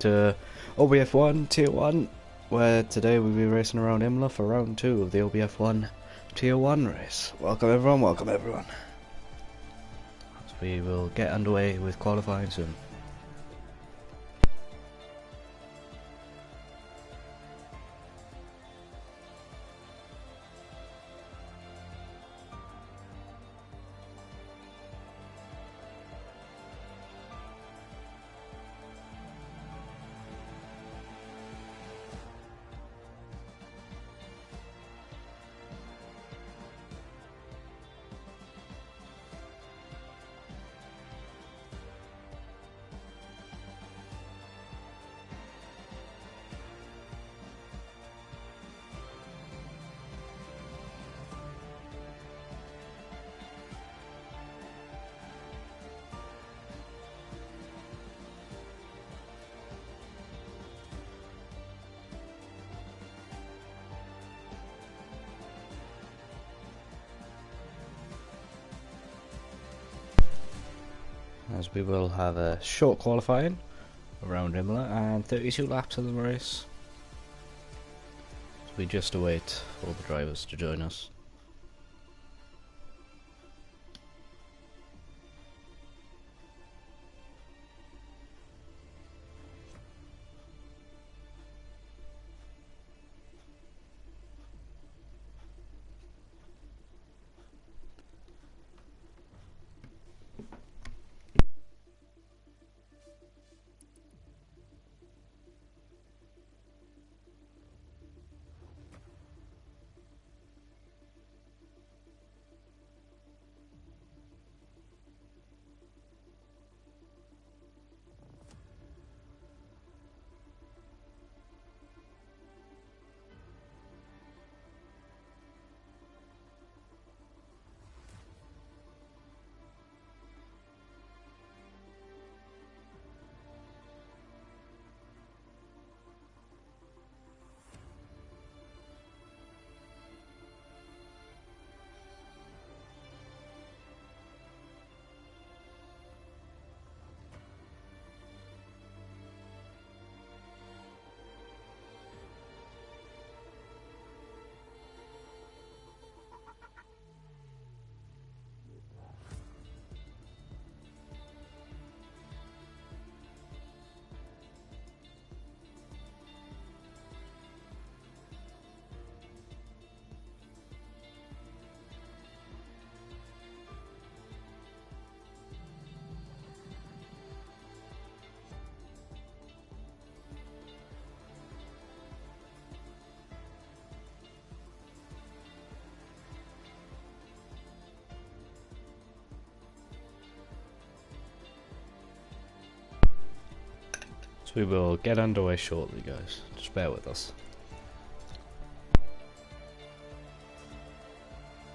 to OBF1 Tier 1, where today we'll be racing around Imola for round 2 of the OBF1 Tier 1 race. Welcome everyone, welcome everyone. So we will get underway with qualifying soon. As we will have a short qualifying around Imola and 32 laps of the race. So we just await all the drivers to join us. So we will get underway shortly, guys. Just bear with us.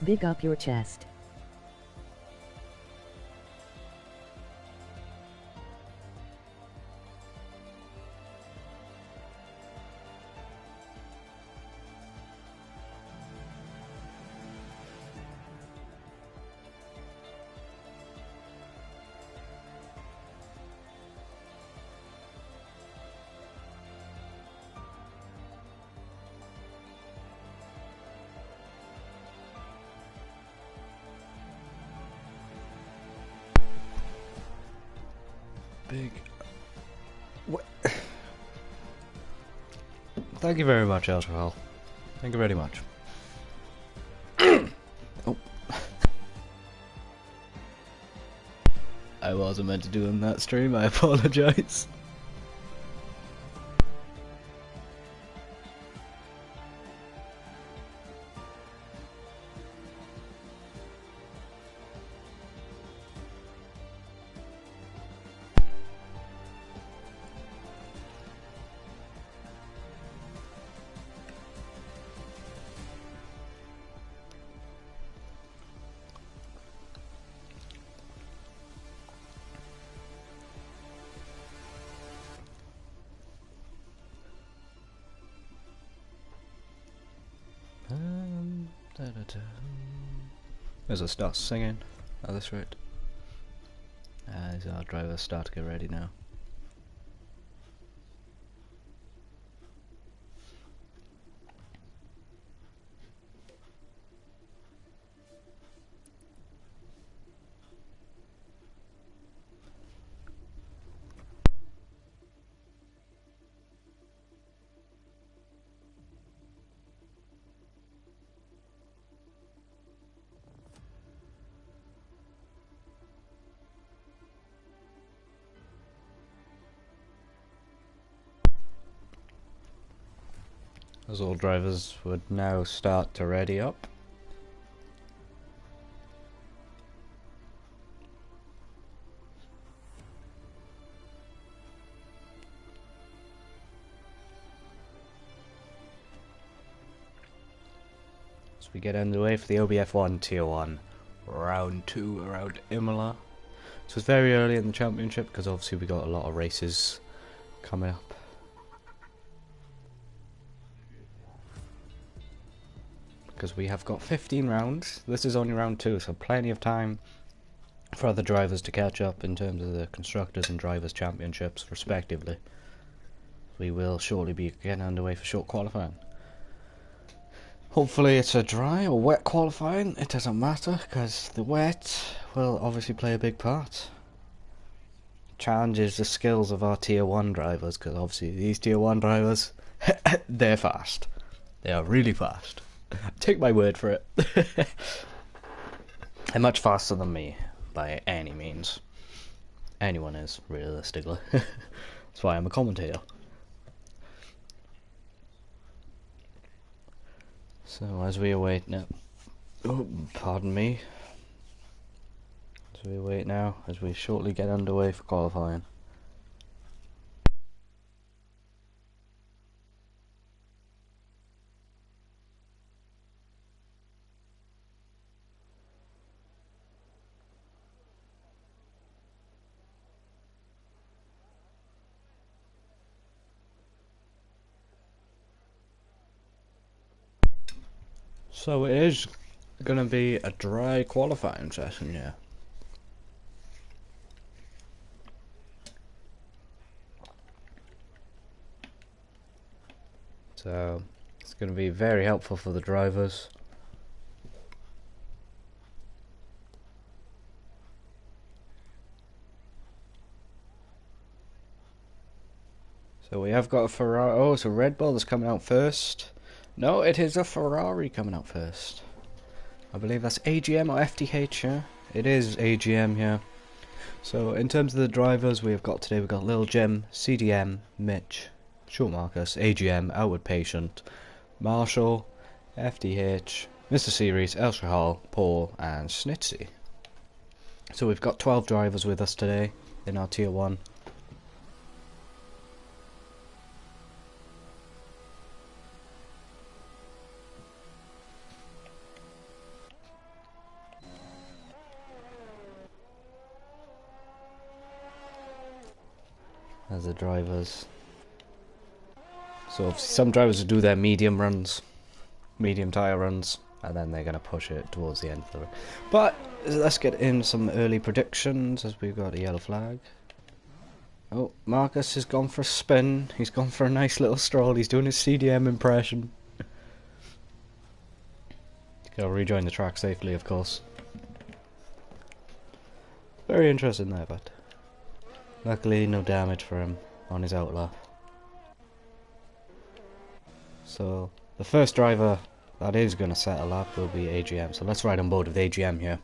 Big up your chest. Big. What? Thank you very much, Alcohol. Thank you very much. Oh. I wasn't meant to do in that stream, I apologise. As I start singing at this rate. As our drivers start to get ready now. As all drivers would now start to ready up. As we get underway for the OBF1 Tier 1 Round 2 around Imola. So it's very early in the championship because obviously we got a lot of races coming up. Because we have got 15 rounds. This is only round 2, so plenty of time for other drivers to catch up in terms of the Constructors and Drivers Championships respectively. We will shortly be getting underway for short qualifying. Hopefully it's a dry or wet qualifying, it doesn't matter because the wet will obviously play a big part. Challenges the skills of our Tier 1 drivers because obviously these Tier 1 drivers, they're fast. They are really fast. Take my word for it. They're much faster than me, by any means. Anyone is, realistically. That's why I'm a commentator. So as we await now... Oh, pardon me. As we await now, as we shortly get underway for qualifying. So it is going to be a dry qualifying session, yeah. So it's going to be very helpful for the drivers. So we have got a Ferrari. Oh, so Red Bull is coming out first. No, it is a Ferrari coming out first. I believe that's AGM or FTH here. It is AGM here. So in terms of the drivers we have got today, we've got Lil Jim, CDM, Mitch, Short Marcus, AGM, Outward Patient, Marshall, FTH, Mr. Series, El Shahal, Paul and Snitsy. So we've got 12 drivers with us today in our Tier 1. As the drivers. So some drivers will do their medium runs, medium tyre runs, and then they're going to push it towards the end of the race. But let's get in some early predictions as we've got a yellow flag. Oh, Marcus has gone for a spin. He's gone for a nice little stroll. He's doing his CDM impression. He's got to rejoin the track safely, of course. Very interesting there, but luckily no damage for him on his outlap. So the first driver that is going to set a lap will be AGM. So let's ride on board with AGM here.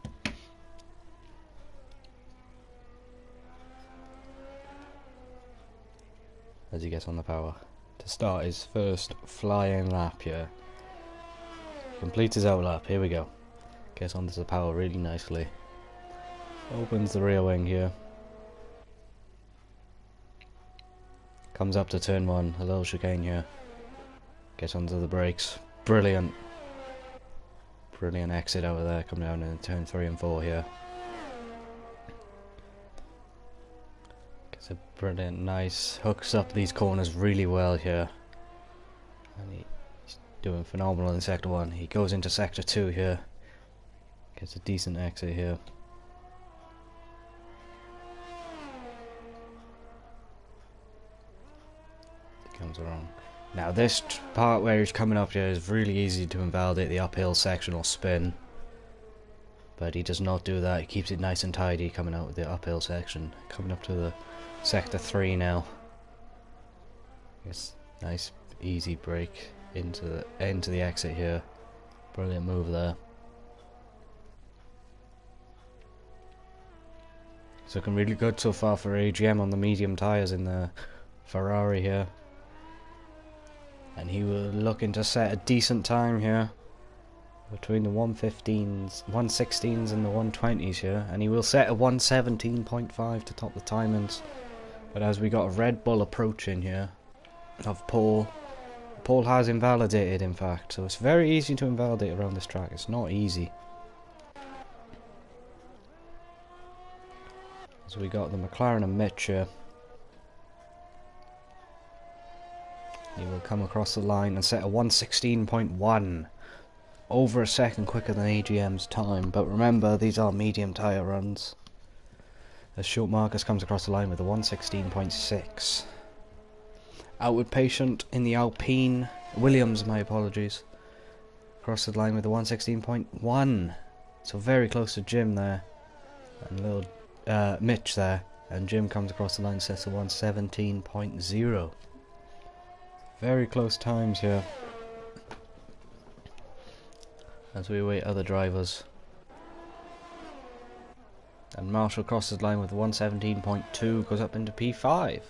As he gets on the power to start his first flying lap here. Completes his outlap. Here we go. Gets onto the power really nicely. Opens the rear wing here. Comes up to turn 1. A little chicane here. Gets onto the brakes. Brilliant. Brilliant exit out of there. Come down in turn 3 and 4 here. Gets a brilliant, nice. Hooks up these corners really well here. And he's doing phenomenal in sector 1. He goes into sector 2 here. Gets a decent exit here. Comes around. Now this part where he's coming up here is really easy to invalidate the uphill section or spin. But he does not do that. He keeps it nice and tidy coming out with the uphill section. Coming up to the sector 3 now. Yes, nice easy brake into the exit here. Brilliant move there. It's looking really good so far for AGM on the medium tyres in the Ferrari here. and he will looking to set a decent time here between the 115s, 116s and the 120s here, and he will set a 117.5 to top the timings. But as we got a Red Bull approaching here of Paul has invalidated, in fact, so it's very easy to invalidate around this track. It's not easy. So we got the McLaren and Mitch here. He will come across the line and set a 116.1, over a second quicker than AGM's time. But remember, these are medium tyre runs. As Short Marcus comes across the line with a 116.6. Outward Patient in the Alpine, Williams, my apologies, across the line with a 116.1. So very close to Jim there, and little Mitch there, and Jim comes across the line, sets a 117.0. Very close times here as we await other drivers. And Marshall crosses the line with 117.2, goes up into P5.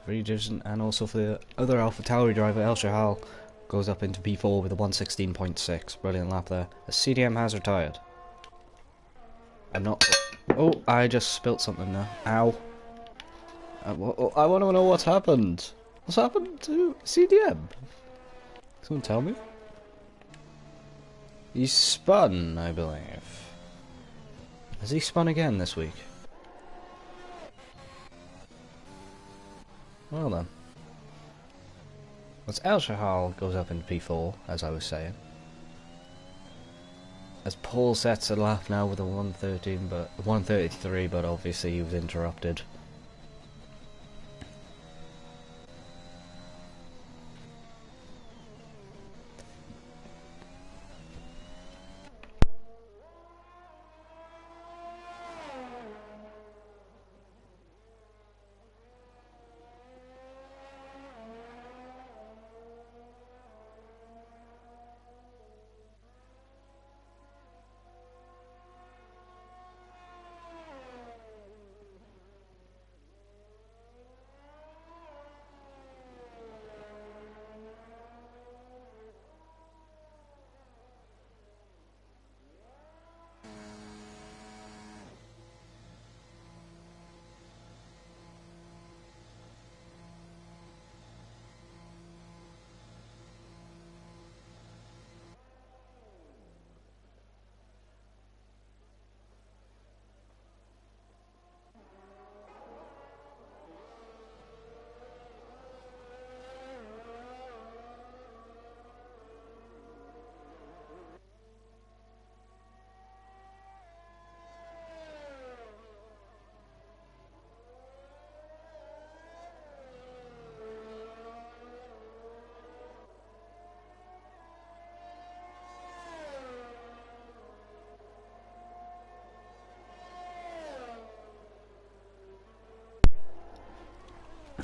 Very decent, and also for the other AlphaTauri driver, El Shahal, goes up into P4 with a 116.6. Brilliant lap there. The CDM has retired. I'm not. Oh, I just spilt something there. Ow. I want to know what's happened. What's happened to CDM? Someone tell me? He spun, I believe. Has he spun again this week? Well then. As El Shahal goes up into P4, as I was saying. As Paul sets a lap now with a 133, but obviously he was interrupted.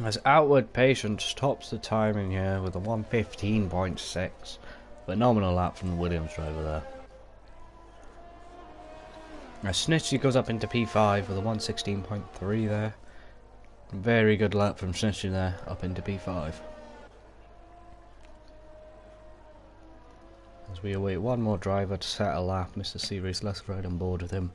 As Outward Patience tops the timing here with a 115.6. Phenomenal lap from the Williams driver there. As Snitchy goes up into P5 with a 116.3 there. Very good lap from Snitchy there, up into P5. As we await one more driver to set a lap, Mr. Series, let's ride on board with him.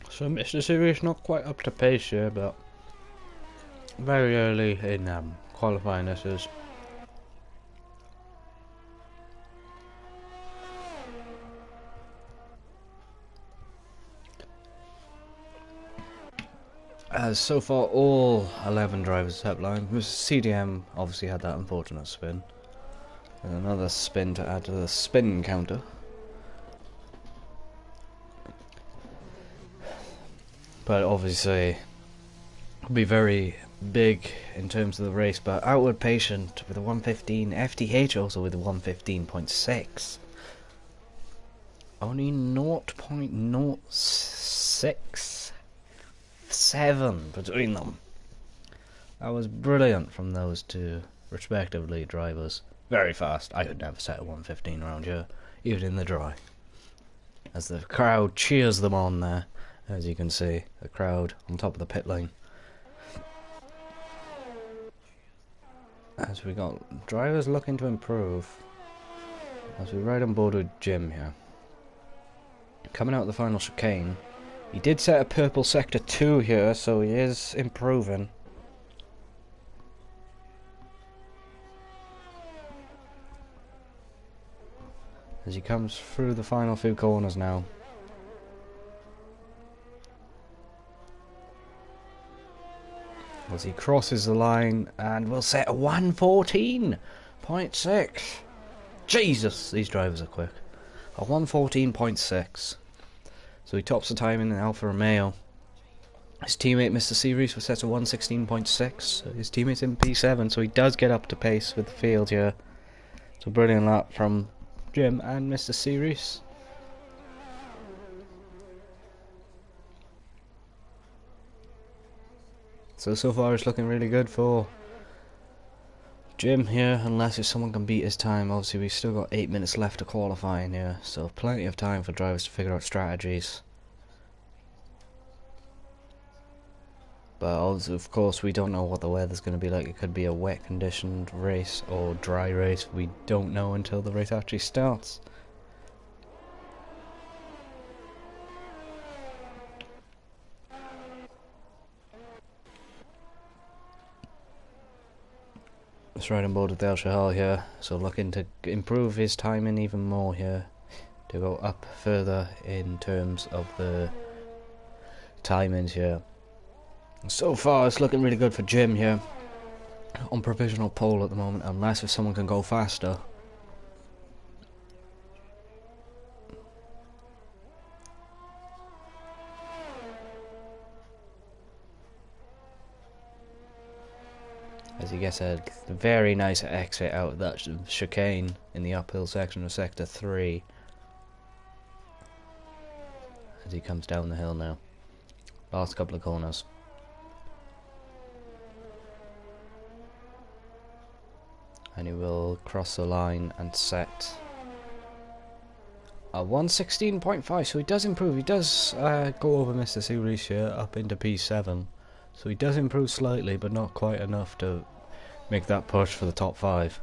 So Mr. Series not quite up to pace here, but very early in qualifying this is. As so far all 11 drivers have line. CDM obviously had that unfortunate spin. And another spin to add to the spin counter. But obviously, it'll be very big in terms of the race, but Outward Patient with a 115, FTH also with a 115.6. Only 0.067 between them. That was brilliant from those two respectively drivers. Very fast. I could never set a 115 around here, even in the dry. As the crowd cheers them on there, as you can see, the crowd on top of the pit lane. As we got drivers looking to improve, as we ride on board with Jim here. Coming out of the final chicane, he did set a purple sector 2 here, so he is improving. As he comes through the final few corners now. As he crosses the line and will set a 114.6. Jesus, these drivers are quick. A 114.6. So he tops the time in the Alfa Romeo. His teammate Mr. Series was set to 116.6. So his teammate's in P7, so he does get up to pace with the field here. So brilliant lap from Jim and Mr. Series. So far it's looking really good for Jim here, unless if someone can beat his time. Obviously we've still got 8 minutes left to qualify in here, so plenty of time for drivers to figure out strategies. But also, of course, we don't know what the weather's going to be like. It could be a wet conditioned race or dry race. We don't know until the race actually starts. Let's ride on board with El Shahal here, so looking to improve his timing even more here, to go up further in terms of the timings here. So far it's looking really good for Jim here, on provisional pole at the moment, unless if someone can go faster. As he gets a very nice exit out of that chicane in the uphill section of Sector 3. As he comes down the hill now. Last couple of corners. And he will cross the line and set a 116.5, so he does improve. He does go over Mr. Series here, up into P7. So he does improve slightly, but not quite enough to make that push for the top 5.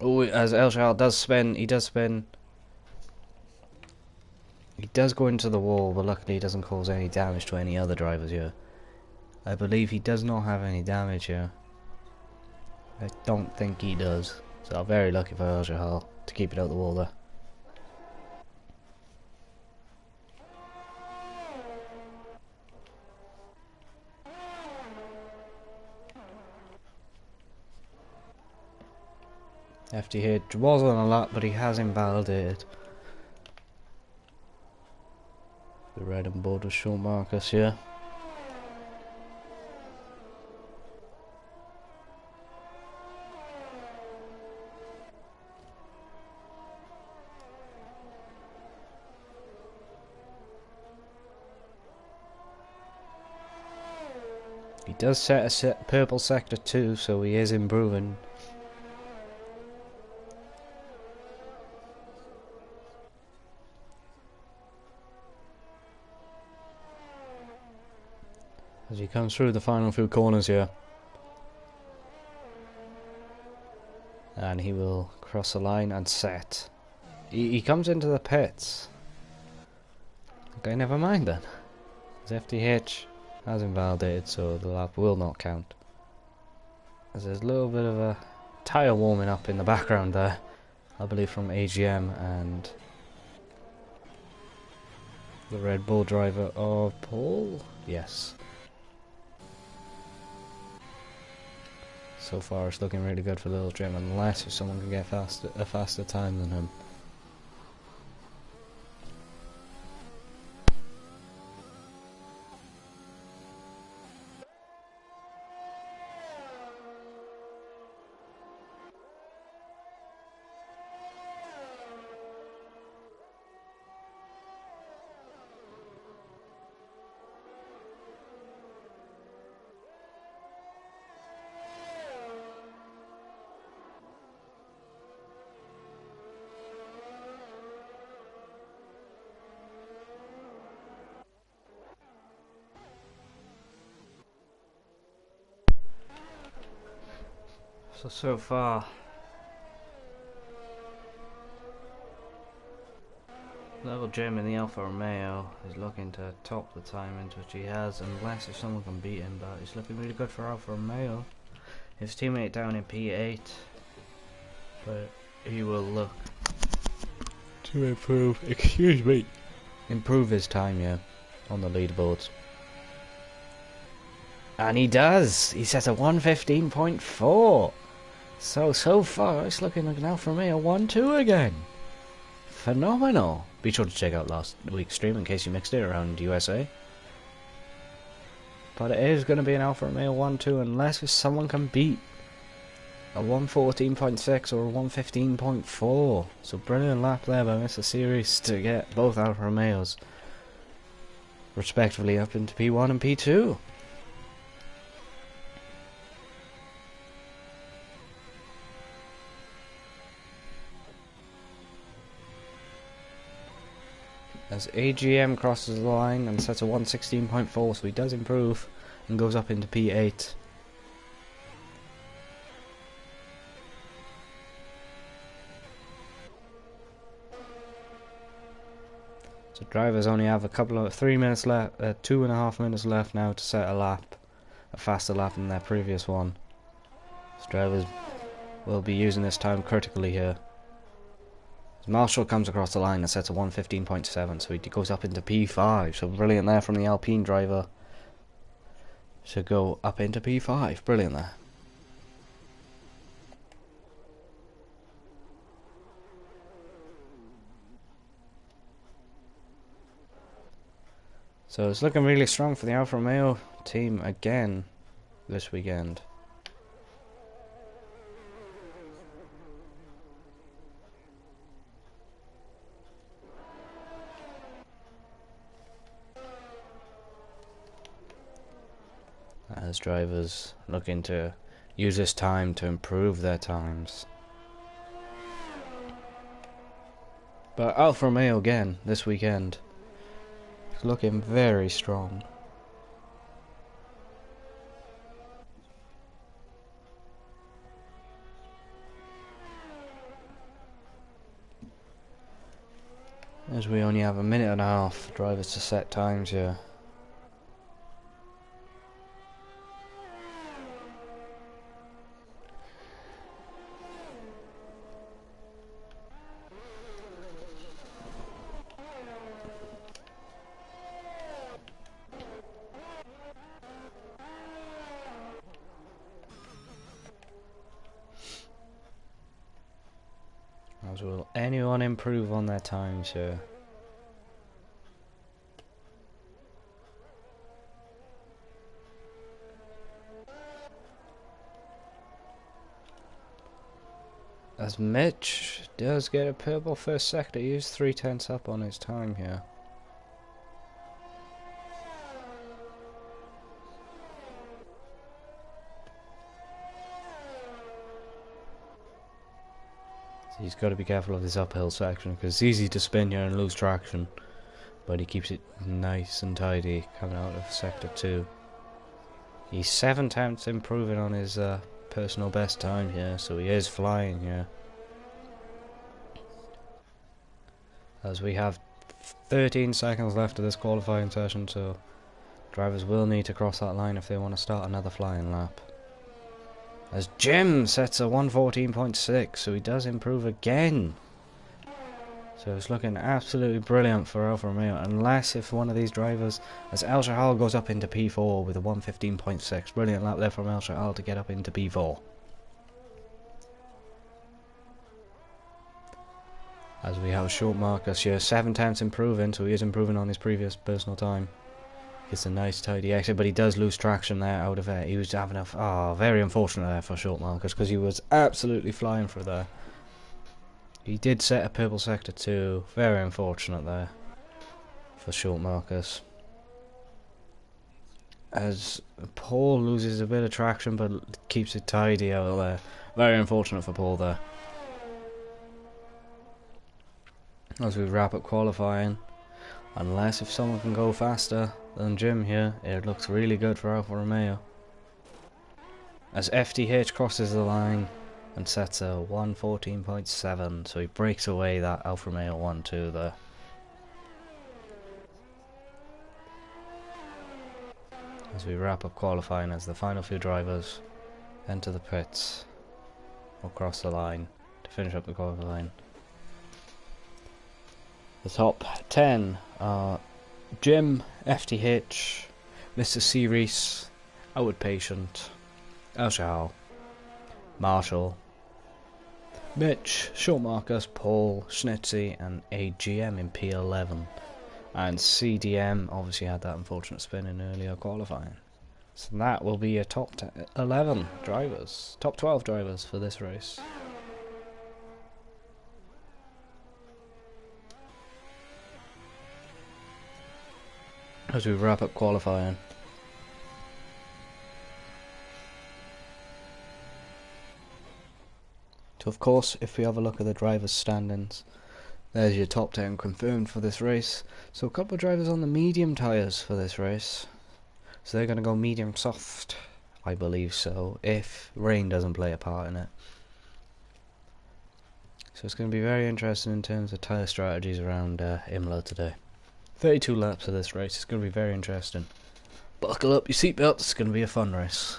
Oh, as El Shahal does spin, he does go into the wall, but luckily he doesn't cause any damage to any other drivers here. I believe he does not have any damage here. I don't think he does. So very lucky for El Shahal to keep it out the wall there. FTH was on a lap, but he has invalidated. The red and board with Sean Marcus here. He does set a purple sector 2, so he is improving. As he comes through the final few corners here. And he will cross the line and set. He comes into the pits. Okay, never mind then. His FTH has invalidated, so the lap will not count. As there's a little bit of a tyre warming up in the background there, I believe from AGM and the Red Bull driver of Paul. Yes. So far it's looking really good for Little Jim, unless if someone can get a faster time than him. So far, little Jim in the Alfa Romeo is looking to top the timings, which he has, unless if someone can beat him, but he's looking really good for Alfa Romeo. His teammate down in P8, but he will look to improve his time, yeah, on the leaderboards. And he does! He sets a 1:15.4. So far it's looking like an Alfa Romeo 1-2 again. Phenomenal! Be sure to check out last week's stream in case you mixed it around USA. But it is going to be an Alfa Romeo 1-2 unless if someone can beat a 1:14.6 or a 1:15.4. So brilliant lap there by Mr. Series to get both Alfa Romeos respectively up into P1 and P2. As AGM crosses the line and sets a 1:16.4, so he does improve and goes up into P8. So drivers only have 3 minutes left, 2.5 minutes left now to set a faster lap than their previous one. So drivers will be using this time critically here. Marshall comes across the line and sets a 1:15.7, so he goes up into P5. So brilliant there from the Alpine driver to go up into P5. Brilliant there. So it's looking really strong for the Alfa Romeo team again this weekend. As drivers looking to use this time to improve their times. But Alfa Romeo again this weekend is looking very strong. As we only have a minute and a half for drivers to set times here. As will anyone improve on their times here? As Mitch does get a purple first sector, he is 3/10 up on his time here. So he's got to be careful of this uphill section because it's easy to spin here and lose traction, but he keeps it nice and tidy coming out of sector 2. He's 7/10 improving on his personal best time here, so he is flying here. As we have 13 seconds left of this qualifying session, so drivers will need to cross that line if they want to start another flying lap. As Jim sets a 1:14.6, so he does improve again. So it's looking absolutely brilliant for Alfa Romeo, unless if one of these drivers, as El Shahal goes up into P4 with a 1:15.6. Brilliant lap there from El Shahal to get up into P4. As we have Short Marcus here, 7/10 improving, so he is improving on his previous personal time. Gets a nice tidy exit, but he does lose traction there out of it. He was having a very unfortunate there for Short Marcus because he was absolutely flying for there. He did set a purple sector too. Very unfortunate there for Short Marcus. As Paul loses a bit of traction but keeps it tidy out of there. Very unfortunate for Paul there. As we wrap up qualifying, unless if someone can go faster than Jim here, it looks really good for Alfa Romeo. as FTH crosses the line and sets a 1:14.7, so he breaks away that Alfa Romeo 1-2 there. As we wrap up qualifying, as the final few drivers enter the pits or cross the line to finish up the qualifying. The top 10 are Jim, FTH, Mr. Series, Outward Patient, El Shahal, Marshall, Mitch, Short Marcus, Paul, Schnitzy and AGM in P11. And CDM obviously had that unfortunate spin in earlier qualifying. So that will be your top 11 drivers, top 12 drivers for this race. As we wrap up qualifying. So of course, if we have a look at the drivers' standings, there's your top 10 confirmed for this race. So a couple of drivers on the medium tyres for this race. So they're going to go medium soft, I believe so, if rain doesn't play a part in it. So it's going to be very interesting in terms of tyre strategies around Imola today. 32 laps of this race, it's going to be very interesting. Buckle up your seatbelts, it's going to be a fun race.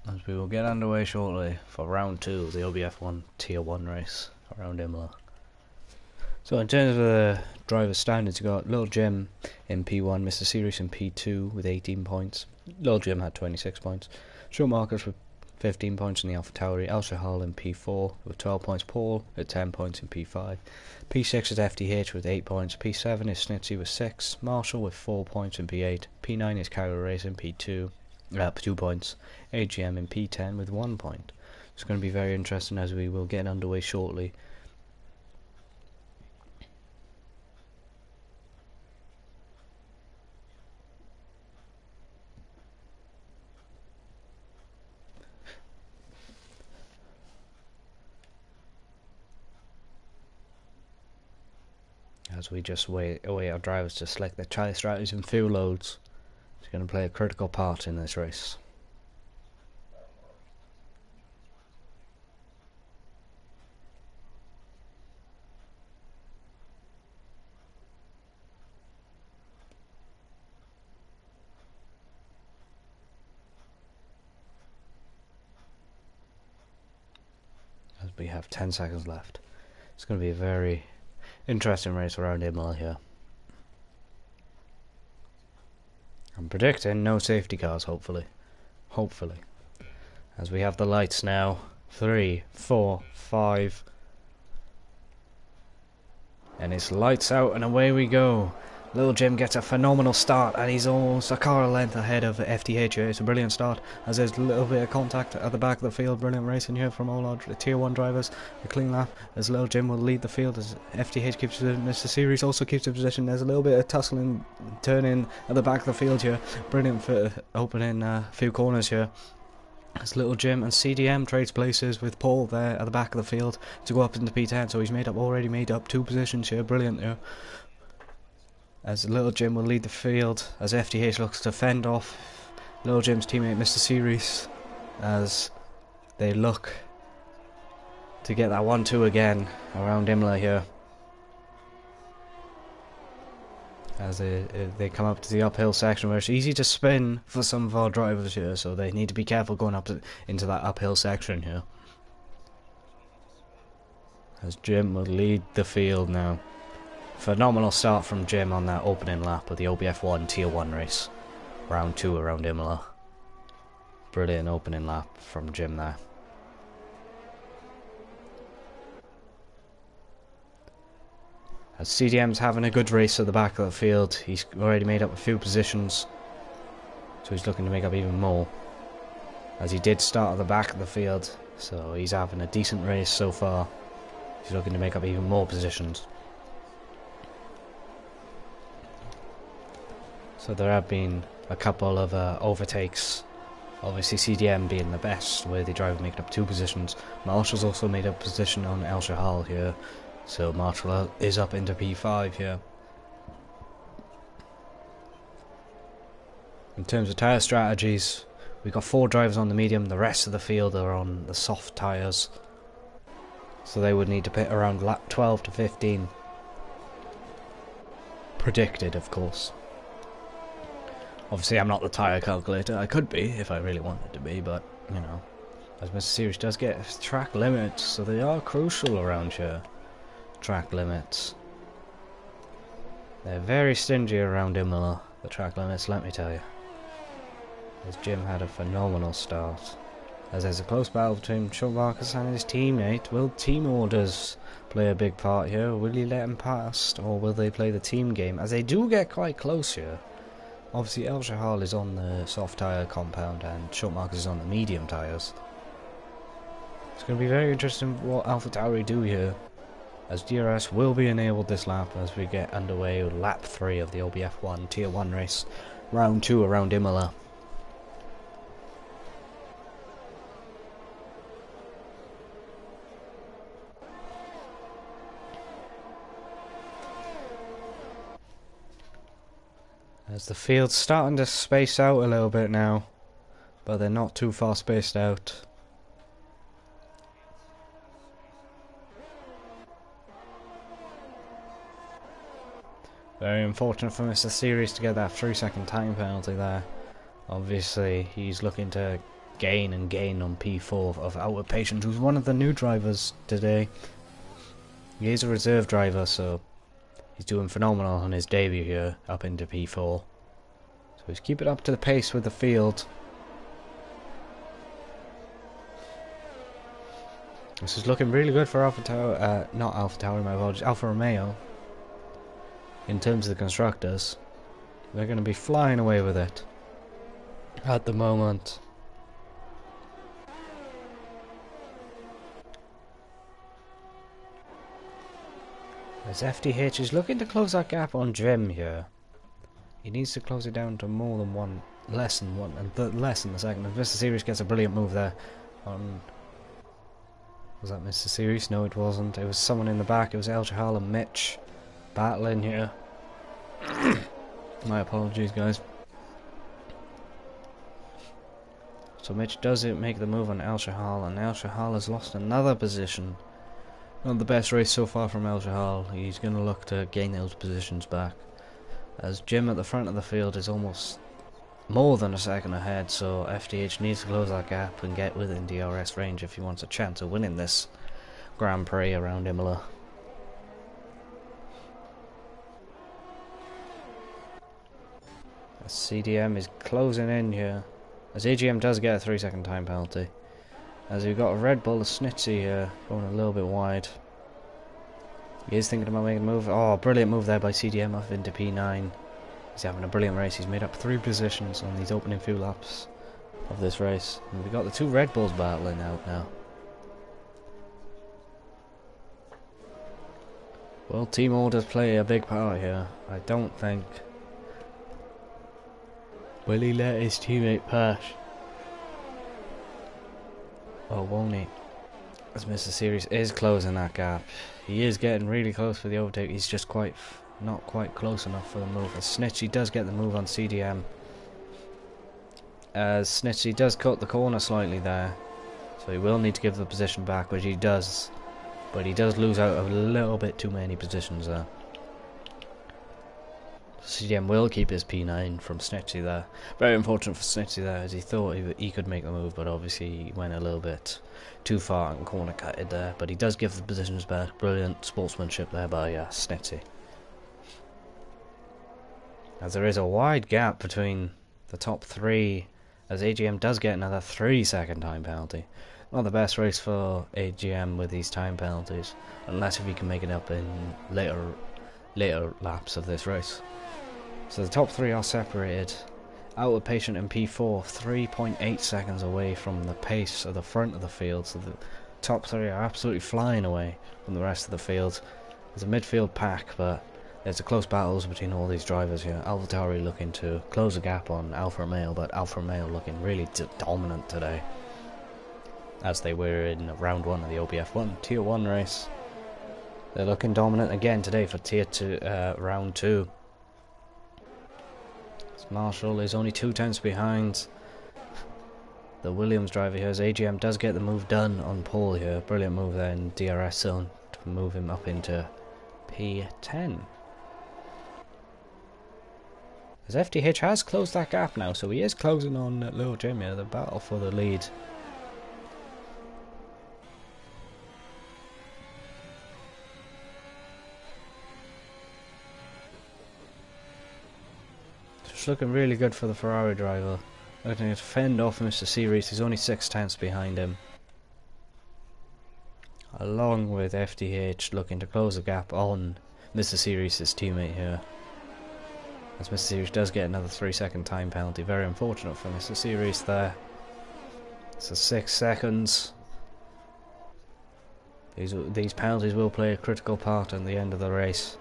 As we will get underway shortly for round 2 of the OBF1 Tier 1 race around Imola. So in terms of the driver standards, you got Little Jim in P1, Mr. Series in P2 with 18 points. Little Jim had 26 points. Short Marcus with 15 points in the AlphaTauri. El Shahal in P4 with 12 points. Paul with 10 points in P5. P6 is FDH with 8 points. P7 is Snitsy with 6. Marshall with 4 points in P8. P9 is Cargo Race in P2. 2 points. AGM in P10 with 1 point. It's going to be very interesting as we will get underway shortly. As we just await our drivers to select their tyre strategies and fuel loads. It's going to play a critical part in this race. As we have 10 seconds left. It's going to be a very interesting race around Imola here. I'm predicting no safety cars, hopefully. Hopefully. As we have the lights now. 3, 4, 5. And it's lights out and away we go. Little Jim gets a phenomenal start and he's almost a car length ahead of FTH here. It's a brilliant start as there's a little bit of contact at the back of the field. Brilliant racing here from all our Tier 1 drivers. A clean lap as Little Jim will lead the field as FTH keeps position. Mr. Series also keeps the position. There's a little bit of tussling, turning at the back of the field here. Brilliant for opening a few corners here. As Little Jim and CDM trades places with Paul there at the back of the field to go up into P10. So he's already made up 2 positions here. Brilliant here. As Little Jim will lead the field as FTH looks to fend off Little Jim's teammate Mr. Series as they look to get that 1-2 again around Imola here. As they come up to the uphill section where it's easy to spin for some of our drivers here, so they need to be careful going up into that uphill section here. As Jim will lead the field now. Phenomenal start from Jim on that opening lap of the OBF1 Tier 1 race. Round 2 around Imola. Brilliant opening lap from Jim there. As CDM's having a good race at the back of the field. He's already made up a few positions. So he's looking to make up even more. As he did start at the back of the field. So he's having a decent race so far. He's looking to make up even more positions. So there have been a couple of overtakes. Obviously CDM being the best, worthy driver making up 2 positions. Marshall's also made up a position on El Shahal here. So Marshall is up into P5 here. In terms of tyre strategies, we've got 4 drivers on the medium, the rest of the field are on the soft tyres. So they would need to pit around lap 12 to 15. Predicted, of course. Obviously I'm not the tyre calculator. I could be if I really wanted to be, but, you know. As Mr. Series does get track limits, so they are crucial around here. Track limits. They're very stingy around Imola, the track limits, let me tell you. As Jim had a phenomenal start. As there's a close battle between Schumacher and his teammate. Will team orders play a big part here? Will he let him past, or will they play the team game? As they do get quite close here. Obviously El Shahal is on the soft tyre compound and Schumacher is on the medium tyres. It's going to be very interesting what AlphaTauri do here. As DRS will be enabled this lap as we get underway with lap 3 of the OBF1 Tier 1 race. Round 2 around Imola. As the field's starting to space out a little bit now, but they're not too far spaced out. Very unfortunate for Mr. Series to get that 3-second time penalty there. Obviously he's looking to gain on P4 of Outward Patient, who's one of the new drivers today. He is a reserve driver, so he's doing phenomenal on his debut here, up into P4. So he's keeping up to the pace with the field. This is looking really good for Alfa Romeo. In terms of the constructors, they're going to be flying away with it at the moment. As FDH is looking to close that gap on Jim here. He needs to close it down to more than one, less than the second. And Mr. Series gets a brilliant move there on... Was that Mr. Series? No, it wasn't. It was someone in the back. It was El Shahal and Mitch battling here. My apologies, guys. So Mitch does make the move on El Shahal, and El Shahal has lost another position. Not the best race so far from El Shahal. He's going to look to gain those positions back. As Jim at the front of the field is almost more than a second ahead, so FDH needs to close that gap and get within DRS range if he wants a chance of winning this Grand Prix around Imola. As CDM is closing in here, as AGM does get a 3-second time penalty. As we've got a Red Bull, a Snitsy here, going a little bit wide. He is thinking about making a move. Oh, brilliant move there by CDM off into P9. He's having a brilliant race. He's made up 3 positions on these opening few laps of this race. And we've got the 2 Red Bulls battling out now. Well, team orders play a big part here. I don't think... Will he let his teammate pass? Or won't he? As Mr. Series is closing that gap. He is getting really close for the overtake. He's just not quite close enough for the move. As Snitchy does get the move on CDM. As Snitchy does cut the corner slightly there. So he will need to give the position back, which he does. But he does lose out a little bit too many positions there. CDM will keep his P9 from Snitchy there. Very unfortunate for Snitchy there, as he thought he could make the move, but obviously he went a little bit too far and corner cutted there. But he does give the positions back. Brilliant sportsmanship there by Snitchy. As there is a wide gap between the top 3, as AGM does get another 3-second time penalty. Not the best race for AGM with these time penalties, unless if he can make it up in later laps of this race. So the top 3 are separated. Outward Patient and P4, 3.8 seconds away from the pace of the front of the field. So the top 3 are absolutely flying away from the rest of the field. There's a midfield pack, but there's a close battles between all these drivers here. AlphaTauri looking to close the gap on Alfa Romeo, but Alfa Romeo looking really dominant today, as they were in round 1 of the OBF1 Tier 1 race. They're looking dominant again today for tier 2, round 2. Marshall is only 2 tenths behind the Williams driver here, as AGM does get the move done on pole here. Brilliant move there in DRS zone to move him up into P10. As FTH has closed that gap now, so he is closing on Lil Jim here, the battle for the lead. It's looking really good for the Ferrari driver. Looking to fend off Mr. Series, he's only 6 tenths behind him. Along with FTH looking to close the gap on Mr. Series' teammate here. As Mr. Series does get another 3-second time penalty. Very unfortunate for Mr. Series there. So 6 seconds. These penalties will play a critical part in the end of the race.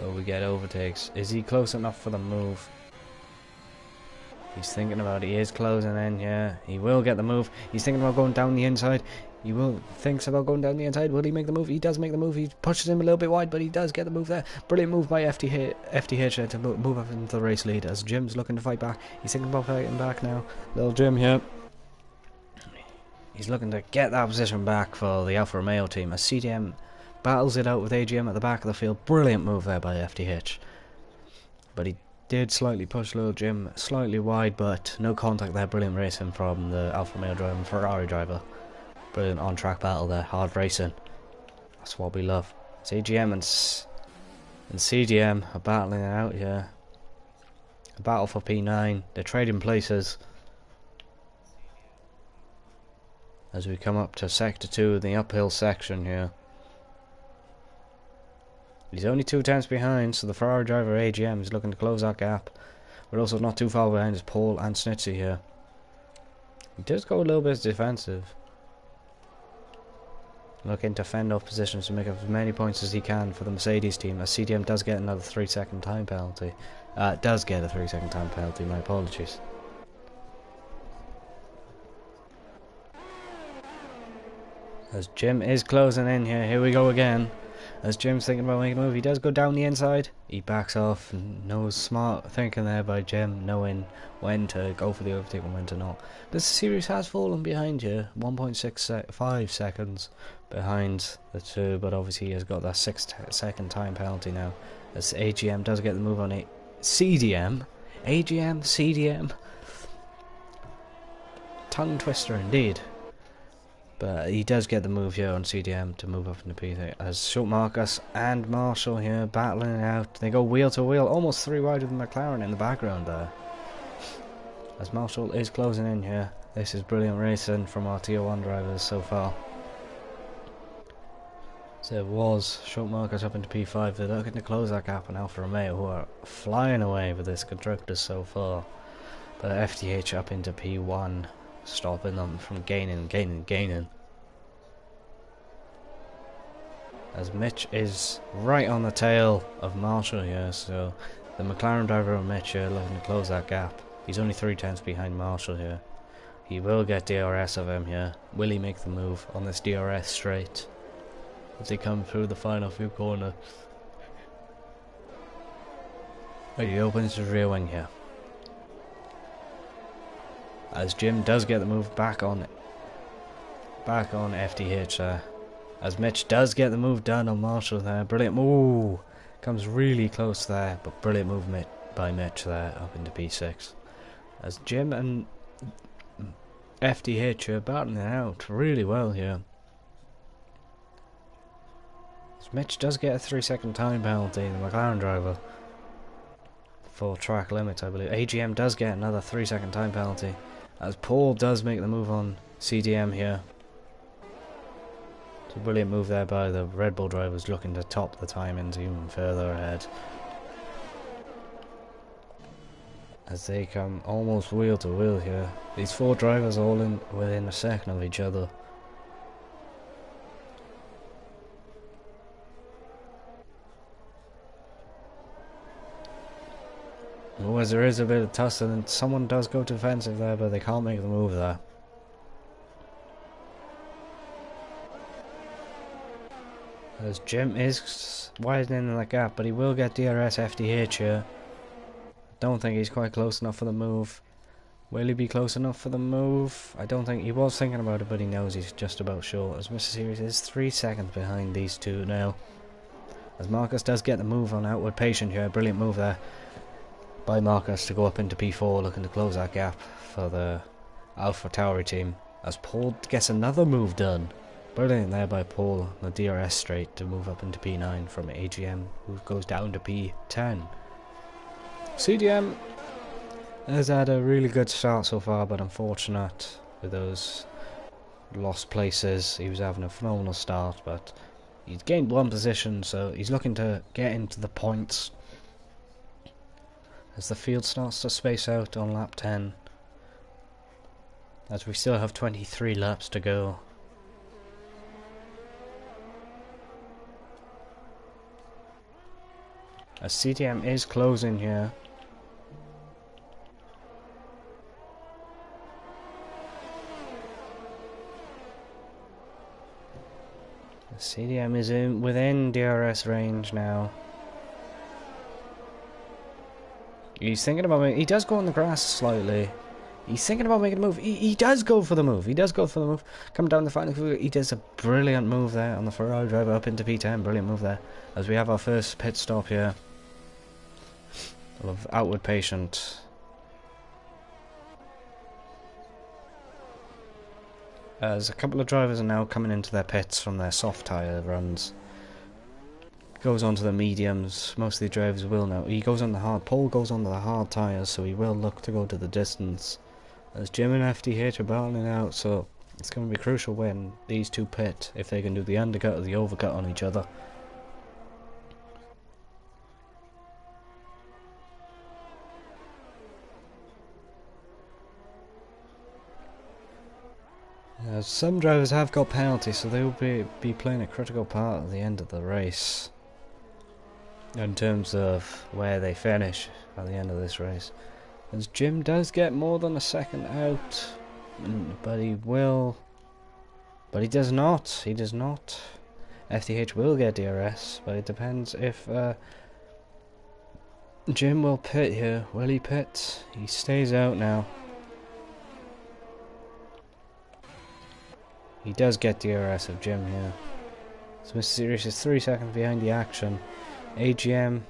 Will we get overtakes? Is he close enough for the move? He's thinking about it. He is closing in, yeah. He will get the move. He's thinking about going down the inside. He thinks about going down the inside. Will he make the move? He does make the move. He pushes him a little bit wide, but he does get the move there. Brilliant move by FTH there to move up into the race lead, as Jim's looking to fight back. He's thinking about fighting back now. Little Jim here. He's looking to get that position back for the Alfa Romeo team, as CDM battles it out with AGM at the back of the field. Brilliant move there by FTH. But he did slightly push Lil Jim slightly wide, but no contact there. Brilliant racing from the Alfa Romeo driver and Ferrari driver. Brilliant on-track battle there. Hard racing. That's what we love. It's AGM and CDM are battling it out here. A battle for P9. They're trading places. As we come up to Sector 2, the uphill section here. He's only 2 tenths behind, so the Ferrari driver AGM is looking to close that gap. But also not too far behind is Paul and Snitsy here. He does go a little bit defensive. Looking to fend off positions to make up as many points as he can for the Mercedes team, as CDM does get another 3-second time penalty. Does get a 3-second time penalty, my apologies. As Jim is closing in here we go again. As Jim's thinking about making a move, he does go down the inside. He backs off, and knows smart thinking there by Jim, knowing when to go for the overtake and when to not. This series has fallen behind here, 1.65 seconds behind the two, but obviously he has got that 6-second time penalty now. As AGM does get the move on it. CDM? AGM? CDM? Tongue twister indeed. But he does get the move here on CDM to move up into P3. As Short Marcus and Marshall here battling it out. They go wheel to wheel, almost 3 wide with McLaren in the background there. As Marshall is closing in here. This is brilliant racing from our Tier 1 drivers so far. So it was Short Marcus up into P5. They're looking to close that gap on Alfa Romeo, who are flying away with this constructors so far. But FTH up into P1. Stopping them from gaining. As Mitch is right on the tail of Marshall here, so the McLaren driver and Mitch here looking to close that gap. He's only 3 tenths behind Marshall here. He will get DRS of him here. Will he make the move on this DRS straight as they come through the final few corners? Right, he opens his rear wing here. As Jim does get the move back on FTH there. As Mitch does get the move done on Marshall there. Brilliant. Ooh, comes really close there, but brilliant move by Mitch there up into P6. As Jim and FTH are battling it out really well here. As Mitch does get a 3-second time penalty, the McLaren driver, for track limits I believe. AGM does get another 3-second time penalty. As Paul does make the move on CDM here. It's a brilliant move there by the Red Bull drivers, looking to top the timings even further ahead. As they come almost wheel to wheel here. These 4 drivers all in within a second of each other. Oh, as there is a bit of tussle, and someone does go defensive there, but they can't make the move there. As Jim is widening the gap, but he will get DRS FDH here. Don't think he's quite close enough for the move. Will he be close enough for the move? I don't think he was thinking about it, but he knows he's just about short. As Mr. Series is 3 seconds behind these two now. As Marcus does get the move on outward patient here. Brilliant move there by Marcus to go up into P4, looking to close that gap for the Alpha Tauri team. As Paul gets another move done. Brilliant there by Paul, the DRS straight to move up into P9 from AGM, who goes down to P10. CDM has had a really good start so far, but unfortunate with those lost places. He was having a phenomenal start, but he's gained 1 position, so he's looking to get into the points. As the field starts to space out on lap 10, as we still have 23 laps to go. As CDM is closing here. CDM is within DRS range now. He's thinking about he does go on the grass slightly. He's thinking about making a move. He does go for the move. He does go for the move. Coming down the final, he does a brilliant move there on the Ferrari driver up into P10. Brilliant move there. As we have our first pit stop here of outward patient. As a couple of drivers are now coming into their pits from their soft tyre runs. Goes on to the mediums. Most of the drivers will now. He goes on the hard. Paul goes on to the hard tyres, so he will look to go to the distance. As Jim and FDH are battling out, so it's going to be crucial when these two pit, if they can do the undercut or the overcut on each other. Some drivers have got penalties, so they will be playing a critical part at the end of the race in terms of where they finish at the end of this race. As Jim does get more than a second out, but he does not. He does not. FDH will get DRS, but it depends if Jim will pit here. Will he pit? He stays out now. He does get DRS of Jim here. So Mr. Sirius is 3 seconds behind the action. AGM,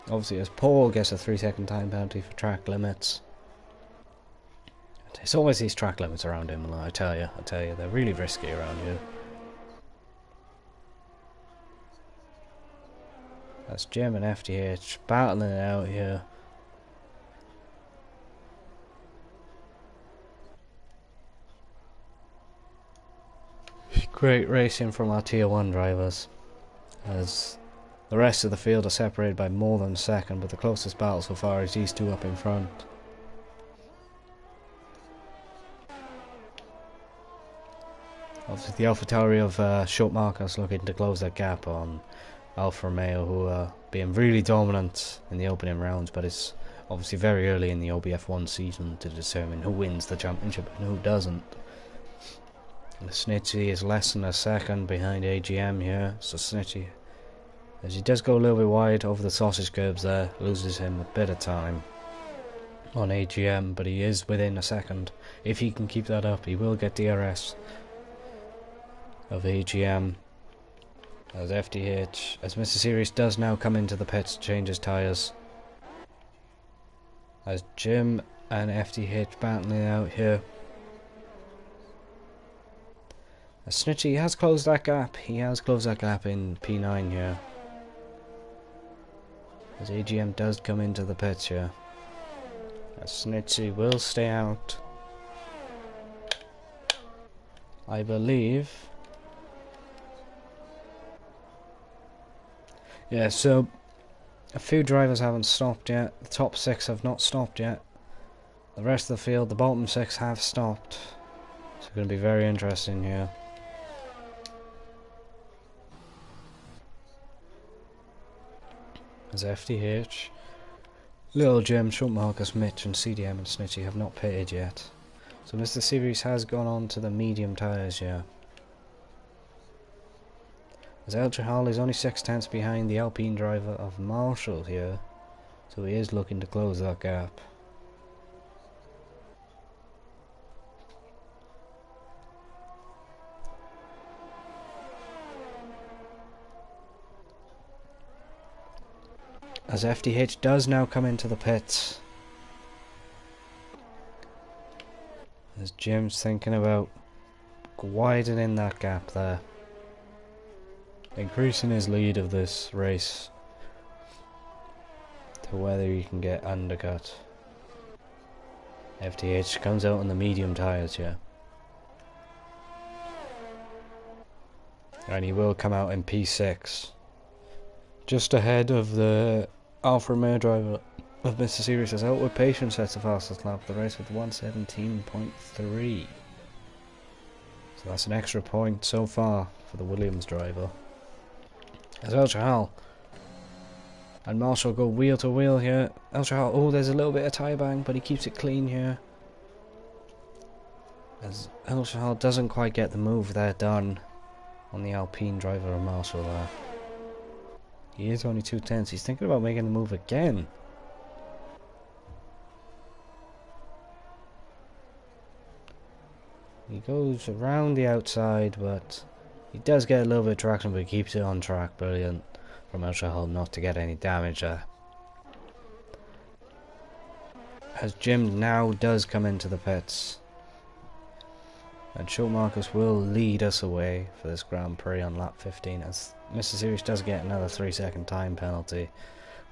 obviously, as Paul gets a 3-second time penalty for track limits. It's always these track limits around Imola, I tell you, they're really risky around here. That's Jim and FDH battling it out here. Great racing from our tier 1 drivers, as the rest of the field are separated by more than a second, but the closest battle so far is these two up in front. Obviously the Alpha Tauri of Short Marcus looking to close that gap on Alfa Romeo, who are being really dominant in the opening rounds, but it's obviously very early in the OBF1 season to determine who wins the championship and who doesn't. Snitchy is less than a second behind AGM here, so Snitchy, as he does go a little bit wide over the sausage curbs there, loses him a bit of time on AGM, but he is within a second. If he can keep that up, he will get DRS of AGM. As FDH, as Mr. Series does now come into the pits to change his tyres. As Jim and FDH battling out here. As Snitchy has closed that gap. He has closed that gap in P9 here. As AGM does come into the pits here. As Snitchy will stay out, I believe. Yeah, so a few drivers haven't stopped yet. The top 6 have not stopped yet. The rest of the field, the bottom 6 have stopped. It's going to be very interesting here. As FDH, Little Jim, Short Marcus, Mitch and CDM and Snitchy have not pitted yet. So Mr. Series has gone on to the medium tyres here. As El Chahal is only 6 tenths behind the Alpine driver of Marshall here, so he is looking to close that gap. As FDH does now come into the pits. As Jim's thinking about widening that gap there. Increasing his lead of this race to whether he can get undercut. FDH comes out on the medium tyres here. And he will come out in P6. Just ahead of the Alfa Romeo driver of Mr. Series as Outward Patient sets the fastest lap of the race with 1:17.3. So that's an extra point so far for the Williams driver. As El Chahal and Marshall go wheel to wheel here. El Chahal, oh, there's a little bit of tyre bang, but he keeps it clean here. As El Chahal doesn't quite get the move there done on the Alpine driver of Marshall there. He is only 2 tenths. He's thinking about making the move again. He goes around the outside, but he does get a little bit of traction, but he keeps it on track. Brilliant from El Chahal not to get any damage there. As Jim now does come into the pits. And Schultz Marcus will lead us away for this Grand Prix on lap 15 as Mr. Series does get another 3-second time penalty.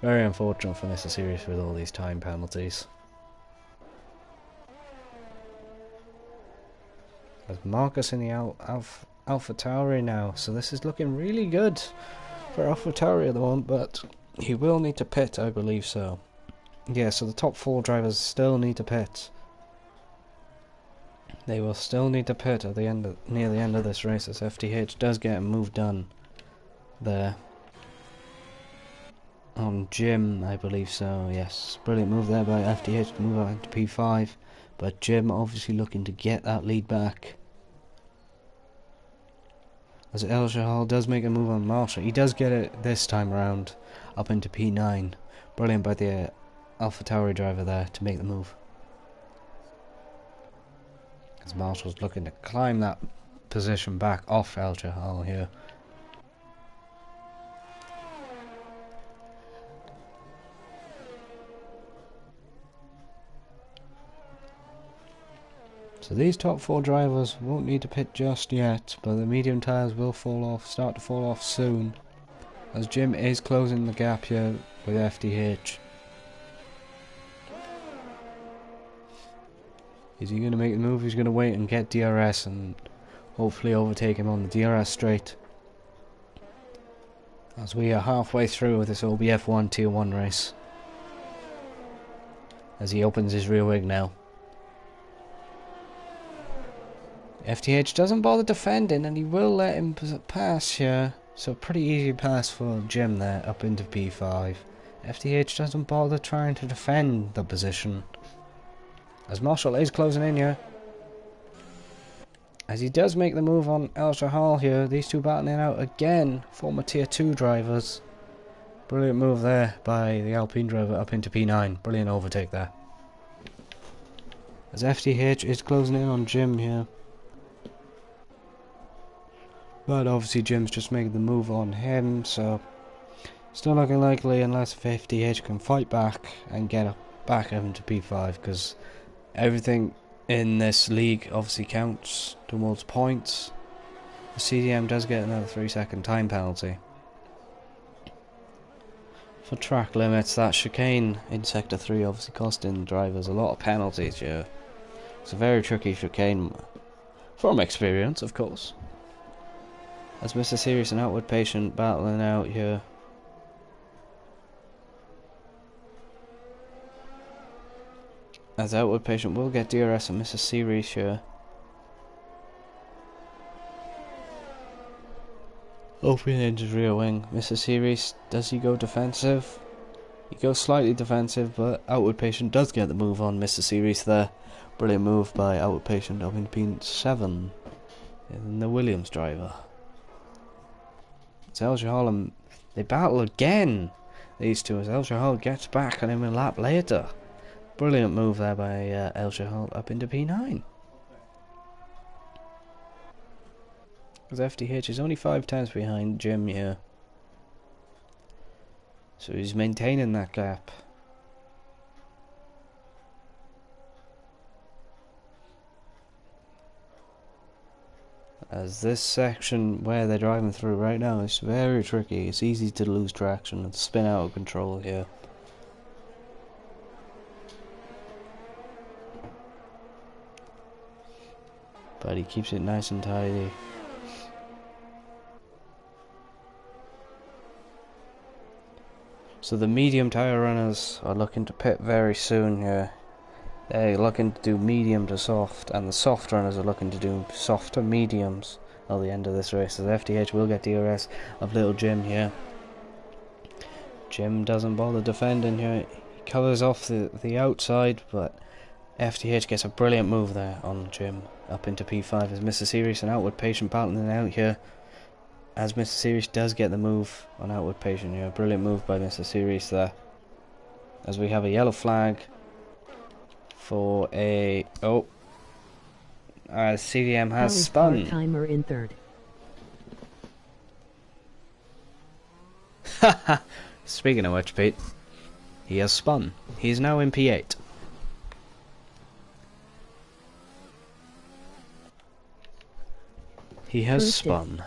Very unfortunate for Mr. Series with all these time penalties. As Marcus in the AlphaTauri now, so this is looking really good for AlphaTauri at the moment, but he will need to pit, I believe so. Yeah, so the top 4 drivers still need to pit. They will still need to pit at the end near the end of this race as FDH does get a move done there on Jim, I believe so. Yes, brilliant move there by FDH to move out into P5, but Jim obviously looking to get that lead back. As El Chahal does make a move on Marshall, he does get it this time around up into P9. Brilliant by the AlphaTauri driver there to make the move. As Marshall's looking to climb that position back off El Chahal here. So these top 4 drivers won't need to pit just yet, but the medium tyres will start to fall off soon. As Jim is closing the gap here with FDH. Is he going to make the move? He's going to wait and get DRS and hopefully overtake him on the DRS straight. As we are halfway through with this OBF1 Tier 1 race. As he opens his rear wing now. FTH doesn't bother defending and he will let him pass here. So pretty easy pass for Jim there up into P5. FTH doesn't bother trying to defend the position. As Marshall is closing in here. As he does make the move on El Chahal here. These two battling out again. Former Tier 2 drivers. Brilliant move there by the Alpine driver up into P9. Brilliant overtake there. As FTH is closing in on Jim here. But obviously Jim's just making the move on him. So still looking likely unless FTH can fight back and get up back into P5. Because everything in this league obviously counts towards points. The CDM does get another 3-second time penalty. For track limits, that chicane in Sector 3 obviously costing drivers a lot of penalties here. It's a very tricky chicane from experience, of course. As Mr. Serious and Outward Patient battling out here. As Outward Patient will get DRS and Mr. Series here. Opening into his rear wing. Mr. Series, does he go defensive? He goes slightly defensive, but Outward Patient does get the move on Mr. Series there. Brilliant move by Outward Patient up in P7. And the Williams driver. It's El Shahal and they battle again. These two, as El Shahal gets back on him a lap later. Brilliant move there by El Shahal up into P9. Because FDH is only 5 tenths behind Jim here. So he's maintaining that gap. As this section where they're driving through right now is very tricky. It's easy to lose traction and spin out of control here. But he keeps it nice and tidy. So the medium tyre runners are looking to pit very soon here. They're looking to do medium to soft, and the soft runners are looking to do soft to mediums at the end of this race. So the FDH will get DRS of little Jim here. Jim doesn't bother defending here. He covers off the outside, but FDH gets a brilliant move there on Jim up into P5 as Mr. Serious and Outward Patient battling out here. As Mr. Serious does get the move on Outward Patient here. Brilliant move by Mr. Serious there. As we have a yellow flag for a CDM has spun. Timer in third. Speaking of which, Pete, he has spun. He is now in P8. He has spun.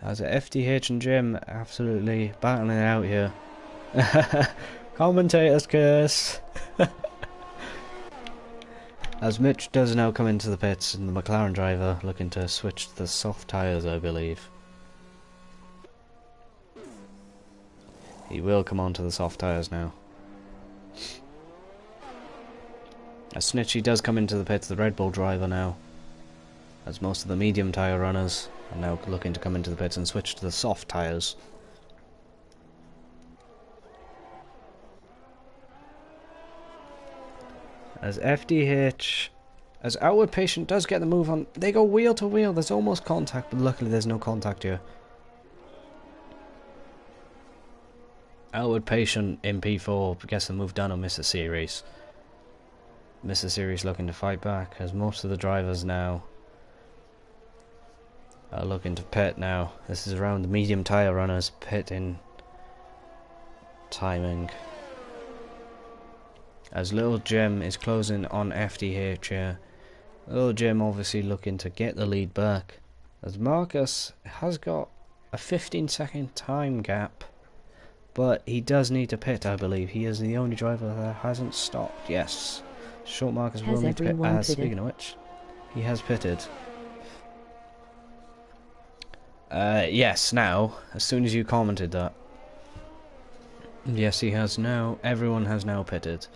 As FDH and Jim absolutely battling it out here. Commentator's curse. As Mitch does now come into the pits and the McLaren driver looking to switch to the soft tyres, I believe. He will come on to the soft tyres now. As Snitchy does come into the pits, the Red Bull driver now. As most of the medium tyre runners are now looking to come into the pits and switch to the soft tyres. As FDH, as Outward Patient does get the move on, they go wheel to wheel. There's almost contact, but luckily there's no contact here. Outward Patient in P4 gets the move done on Mr. Series. Mr. Series looking to fight back, as most of the drivers now are looking to pit now. This is around the medium tyre runners pitting timing. As Little Jim is closing on FDH here. Little Jim obviously looking to get the lead back. As Marcus has got a 15-second time gap. But he does need to pit, I believe. He is the only driver that hasn't stopped. Yes. Short Marcus will need to pit. Speaking of which, he has pitted. Yes, now, as soon as you commented that. Yes, he has now. Everyone has now pitted.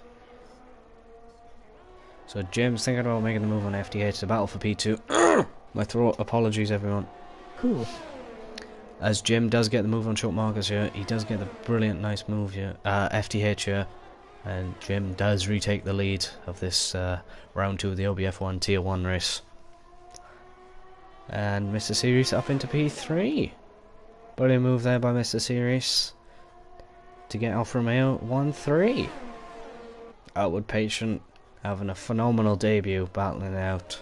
So Jim's thinking about making the move on FDH to battle for P2. My throat, apologies everyone. Cool. As Jim does get the move on Short Marcus here, he does get the brilliant nice move here, FDH here. And Jim does retake the lead of this round 2 of the OBF1 Tier 1 race. And Mr. Series up into P3. Brilliant move there by Mr. Series to get Alfa Romeo 1-3. Outward Patient having a phenomenal debut, battling out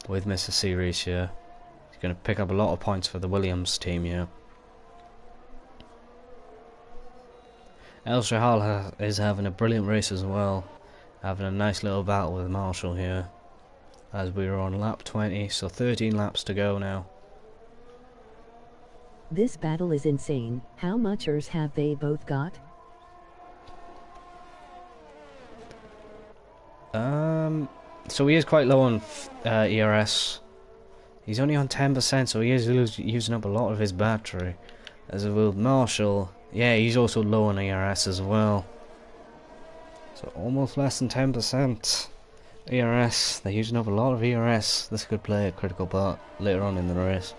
with Mr. Series here. He's going to pick up a lot of points for the Williams team here. El Shahal is having a brilliant race as well, having a nice little battle with Marshall here. As we are on lap 20, so 13 laps to go now. This battle is insane. How much ERS have they both got? So he is quite low on ERS. He's only on 10%, so he is using up a lot of his battery. As with Marshall, yeah, he's also low on ERS as well. So almost less than 10%. ERS, they're using up a lot of ERS. This could play a critical part later on in the race.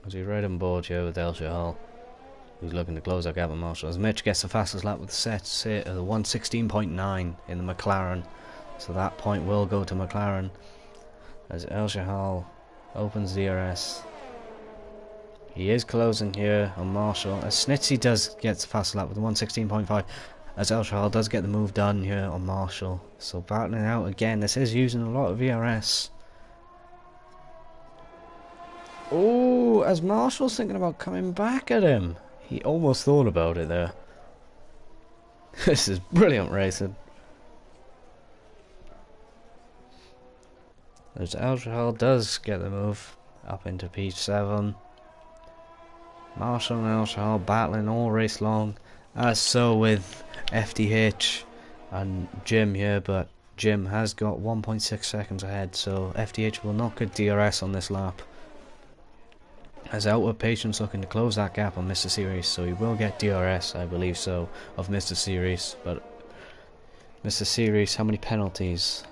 As we right on board here with El Shahal, who's looking to close that gap on Marshall. As Mitch gets the fastest lap with the set, the 1:16.9 in the McLaren. So that point will go to McLaren. As El Shahal opens DRS. He is closing here on Marshall. As Snitsy does get the fastest lap with the 1:16.5. As El Shahal does get the move done here on Marshall. So battling out again. This is using a lot of VRS. Oh, as Marshall's thinking about coming back at him. He almost thought about it there. This is brilliant racing. As El Shahal does get the move up into P7. Marshall and El Shahal battling all race long. As so with FDH and Jim here, but Jim has got 1.6 seconds ahead, so FDH will not get DRS on this lap. As Outward Patience looking to close that gap on Mr. Series, so he will get DRS, I believe so, of Mr. Series. But Mr. Series, how many penalties?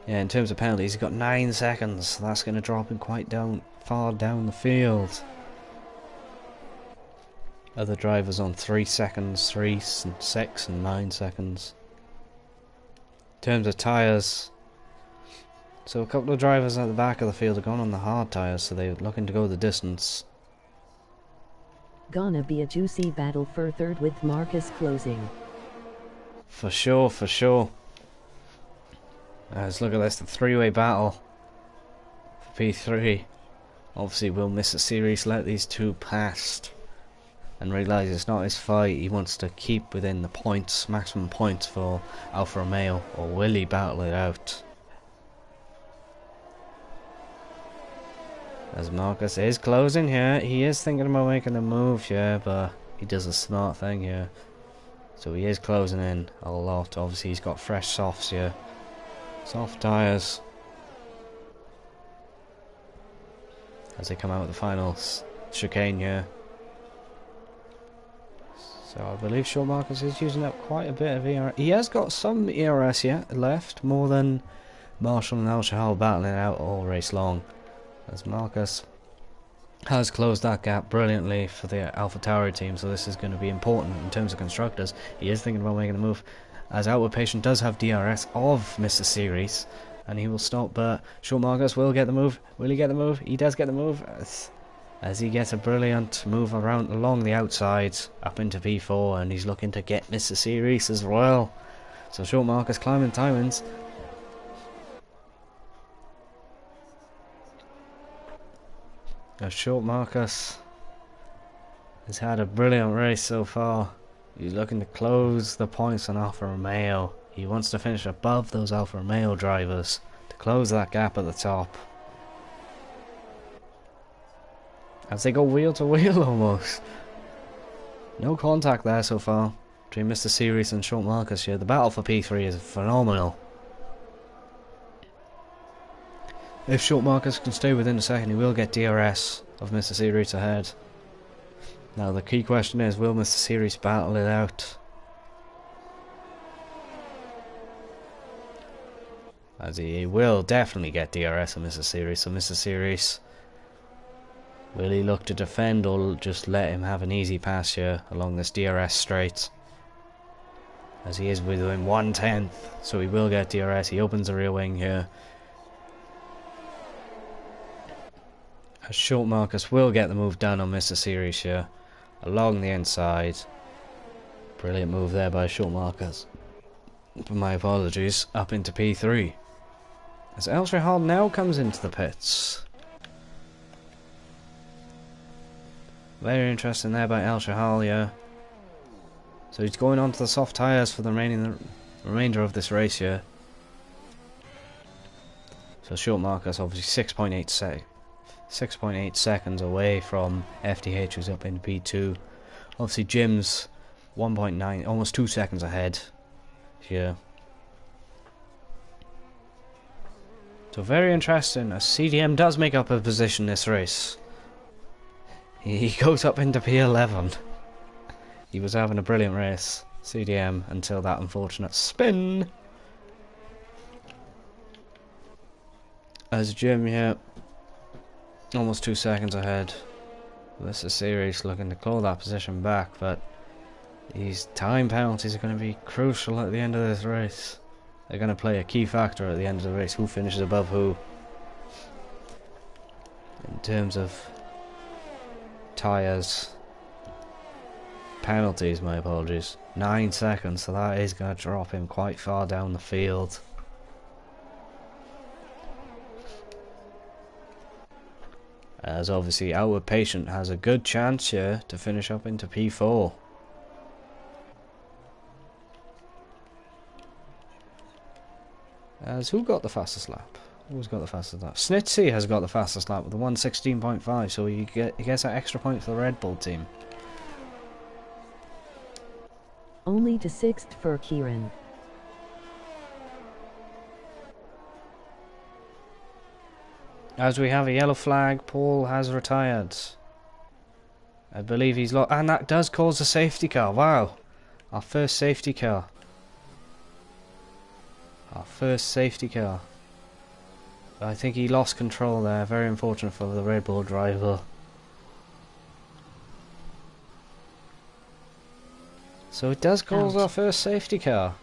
Yeah, in terms of penalties, he's got 9 seconds. So that's going to drop him quite far down the field. Other drivers on 3 seconds, 3 and 6 and 9 seconds. In terms of tyres, so a couple of drivers at the back of the field are going on the hard tyres, so they're looking to go the distance. Gonna be a juicy battle for third with Marcus closing. For sure, for sure. Let's look at this, the three-way battle for P3. Obviously will Mr. Series let these two past and realise it's not his fight. He wants to keep within the points, maximum points for Alfa Romeo, or will he battle it out? As Marcus is closing here, he is thinking about making a move here, but he does a smart thing here. So he is closing in a lot. Obviously he's got fresh softs here. Soft tyres. As they come out with the final chicane here. So I believe Shaw Marcus is using up quite a bit of ERS. He has got some ERS yet left, more than Marshall and El Shahal battling it out all race long. As Marcus has closed that gap brilliantly for the AlphaTauri team, so this is going to be important in terms of constructors. He is thinking about making a move, as Outward Patient does have DRS of Mr. Series, and he will stop, but Shaw Marcus will get the move. Will he get the move? He does get the move, as he gets a brilliant move around along the outside up into P4, and he's looking to get Mr. Series as well. So Shaw Marcus climbing timings. Now Short Marcus has had a brilliant race so far. He's looking to close the points on Alfa Romeo. He wants to finish above those Alfa Romeo drivers to close that gap at the top. As they go wheel to wheel almost. No contact there so far between Mr. Series and Short Marcus here. The battle for P3 is phenomenal. If Short Marcus can stay within a second, he will get DRS of Mr. Series ahead. Now the key question is, will Mr. Series battle it out? As he will definitely get DRS of Mr. Series, so Mr. Series, will he look to defend or just let him have an easy pass here along this DRS straight? As he is within 1/10, so he will get DRS. He opens the rear wing here. As Short Marcus will get the move done on Mr. Series here, along the inside. Brilliant move there by Short Marcus. My apologies, up into P3. As El Shahal now comes into the pits. Very interesting there by El Shahal, yeah. So he's going on to the soft tyres for the remainder of this race here. So Short Marcus obviously 6.8 seconds away from FDH, who's up into P2. Obviously Jim's 1.9, almost 2 seconds ahead here. So very interesting, as CDM does make up a position this race. He goes up into P11. He was having a brilliant race, CDM, until that unfortunate spin. As Jim here Almost 2 seconds ahead. This is serious, looking to claw that position back, but these time penalties are going to be crucial at the end of this race. They're going to play a key factor at the end of the race, who finishes above who. In terms of tyres, penalties, my apologies. 9 seconds, so that is going to drop him quite far down the field. As obviously Outward Patient has a good chance here to finish up into P4. As who got the fastest lap? Who's got the fastest lap? Snitsy has got the fastest lap with a 1:16.5, so he gets that extra point for the Red Bull team. Only to 6th for Kieran. As we have a yellow flag, Paul has retired. I believe he's lost, and that does cause a safety car. Wow, our first safety car. Our first safety car. I think he lost control there. Very unfortunate for the Red Bull driver. So it does cause our first safety car.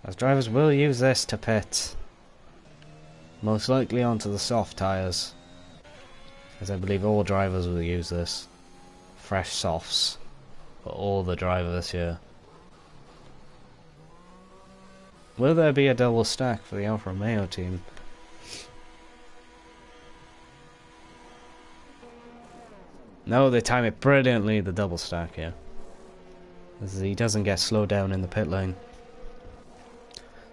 As drivers will use this to pit. Most likely onto the soft tyres. As I believe all drivers will use this. Fresh softs. For all the drivers here. Will there be a double stack for the Alfa Romeo team? No, they time it brilliantly, the double stack here. As he doesn't get slowed down in the pit lane.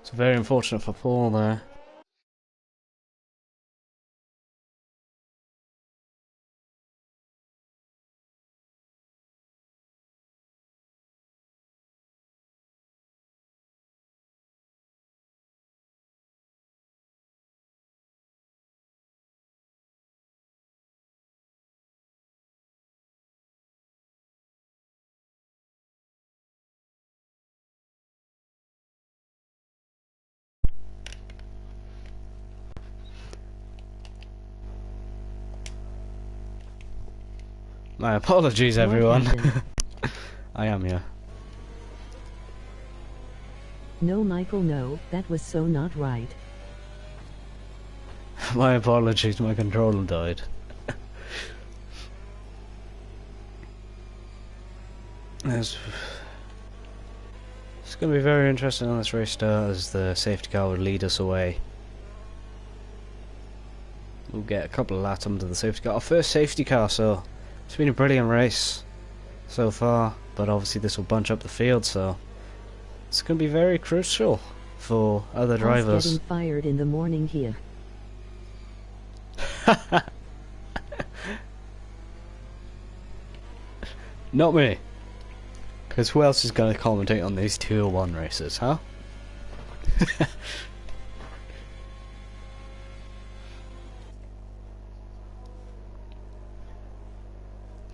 So very unfortunate for Paul there. My apologies, everyone. I am here. No, Michael, no, that was so not right. My apologies, my controller died. It's going to be very interesting on this race start, as the safety car would lead us away. We'll get a couple of laps under the safety car. Our first safety car, so it's been a brilliant race so far, but obviously this will bunch up the field, so it's going to be very crucial for other drivers. Getting fired in the morning here. Not me. Because who else is going to commentate on these Tier 1 races, huh?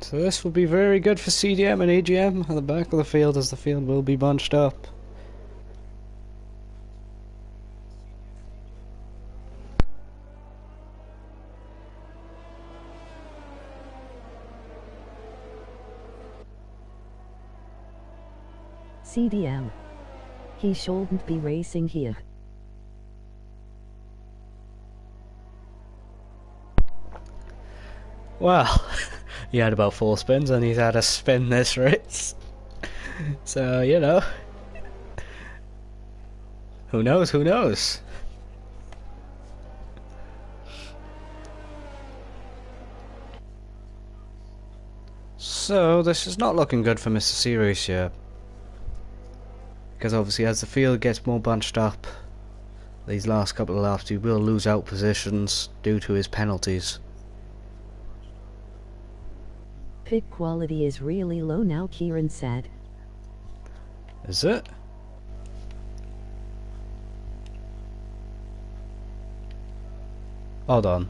So this will be very good for CDM and AGM at the back of the field, as the field will be bunched up. CDM. He shouldn't be racing here. Well, he had about 4 spins and he's had a spin this race. So, you know. Who knows, who knows? So, this is not looking good for Mr. Series here. Because obviously as the field gets more bunched up, these last couple of laps he will lose out positions due to his penalties. Pit quality is really low now, Kieran said. Is it? Hold on.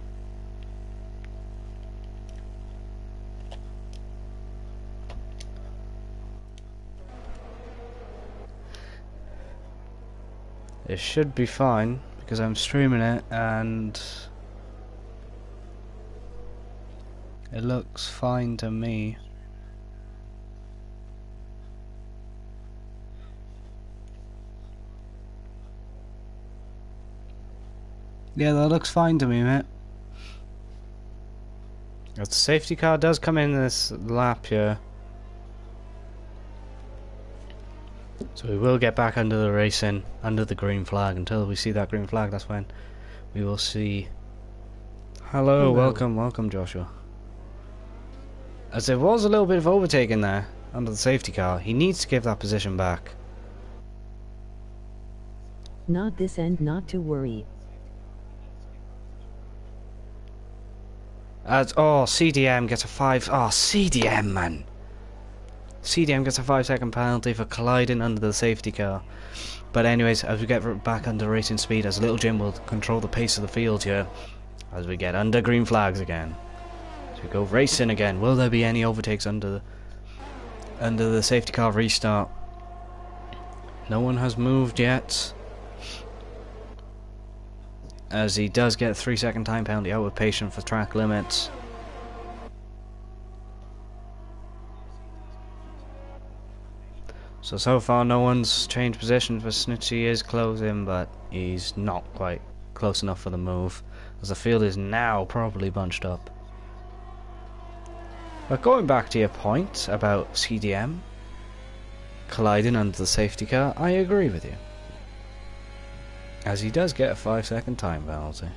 It should be fine because I'm streaming it and It looks fine to me. Yeah, that looks fine to me, mate. The safety car does come in this lap here. So we will get back under the racing, under the green flag. Until we see that green flag, that's when we will see. Hello. Welcome Joshua. As there was a little bit of overtaking there under the safety car, he needs to give that position back. Not this end, not to worry. CDM gets a 5. Oh, CDM, man. CDM gets a 5-second penalty for colliding under the safety car. But anyways, as we get back under racing speed, as Little Jim will control the pace of the field here, as we get under green flags again. As we go racing again. Will there be any overtakes under the safety car restart? No one has moved yet. As he does get a 3-second time penalty out with patient for track limits. So far no one's changed position for Snitch. He is closing, but he's not quite close enough for the move, as the field is now probably bunched up. But going back to your point about CDM colliding under the safety car, I agree with you, as he does get a 5-second time penalty.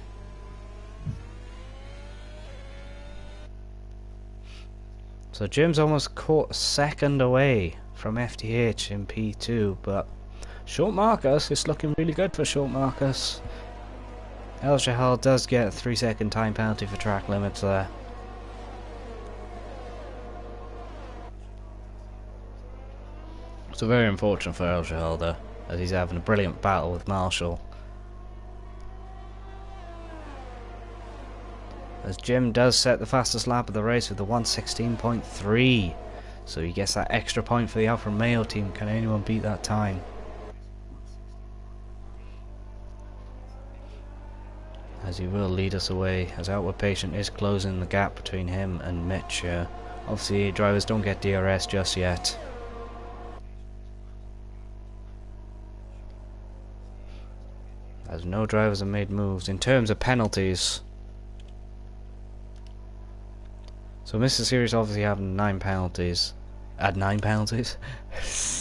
So Jim's almost caught a second away from FTH in P2, but Short Marcus is looking really good for Short Marcus. El Shahal does get a 3-second time penalty for track limits there. So very unfortunate for El Shahal there, as he's having a brilliant battle with Marshall. As Jim does set the fastest lap of the race with the 1:16.3. So he gets that extra point for the Alfa Romeo team. Can anyone beat that time? As he will lead us away, as Outward Patient is closing the gap between him and Mitch here. Obviously drivers don't get DRS just yet. As no drivers have made moves. In terms of penalties, so Mr. Series obviously having 9 penalties. 9 penalties?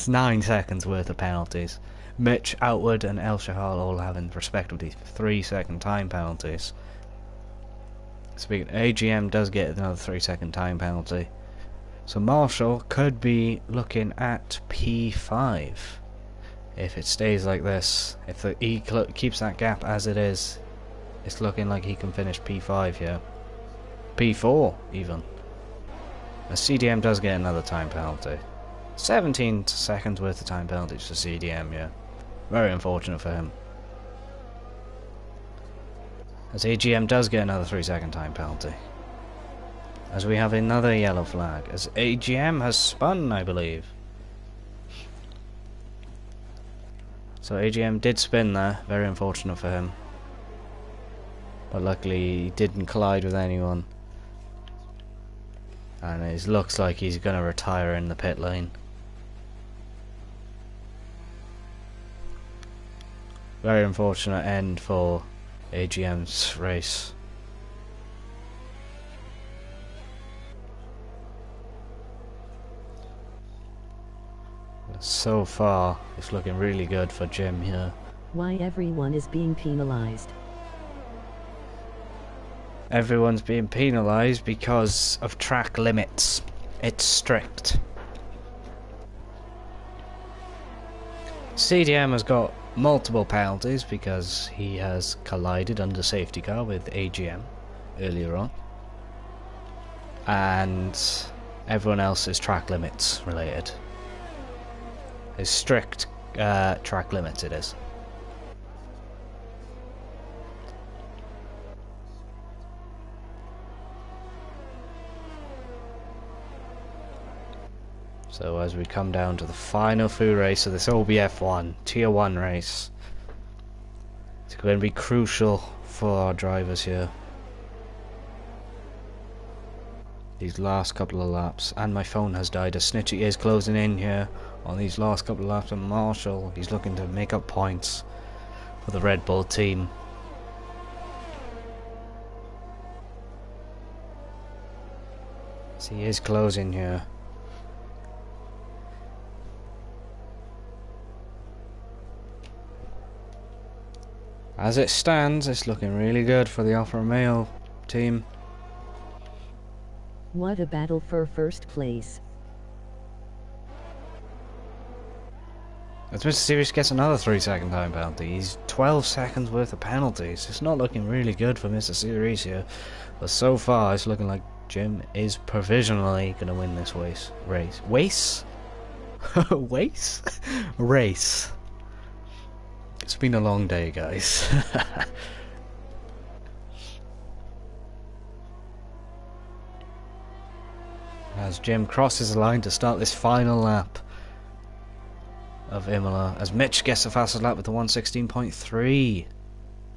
9 seconds worth of penalties. Mitch, Outward and El Shahal all having respectively 3-second time penalties. Speaking, AGM does get another 3-second time penalty. So Marshall could be looking at P5 if it stays like this. If he keeps that gap as it is, it's looking like he can finish P5 here. P4 even. The CDM does get another time penalty. 17 seconds worth of time penalties for CDM, yeah. Very unfortunate for him. As AGM does get another 3-second time penalty. As we have another yellow flag. As AGM has spun, I believe. So AGM did spin there. Very unfortunate for him. But luckily he didn't collide with anyone. And it looks like he's going to retire in the pit lane. Very unfortunate end for AGM's race. So far, it's looking really good for Jim here. Why everyone is being penalized? Everyone's being penalised because of track limits. It's strict. CDM has got multiple penalties because he has collided under safety car with AGM earlier on. And everyone else is track limits related. It's strict track limits it is. So as we come down to the final food race of this OBF1 Tier 1 race, it's going to be crucial for our drivers here. these last couple of laps, and my phone has died as Snitchy is closing in here on these last couple of laps, and Marshall, he's looking to make up points for the Red Bull team. So he is closing here. As it stands, it's looking really good for the Alfa Romeo team. What a battle for first place. As Mr. Series gets another 3-second time penalty, he's 12 seconds worth of penalties. It's not looking really good for Mr. Series here, but so far it's looking like Jim is provisionally going to win this race. Race? Race. It's been a long day, guys. As Jim crosses the line to start this final lap of Imola, as Mitch gets the fastest lap with the 1:16.3.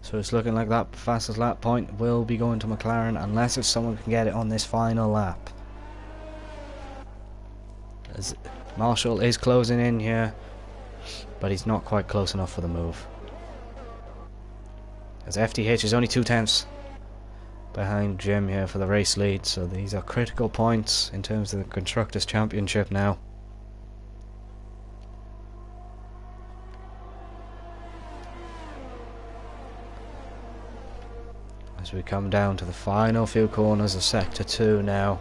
So it's looking like that fastest lap point will be going to McLaren unless if someone can get it on this final lap. As Marshall is closing in here, but he's not quite close enough for the move. As FDH is only 2/10 behind Jim here for the race lead, so these are critical points in terms of the Constructors' Championship now. As we come down to the final few corners of Sector 2 now.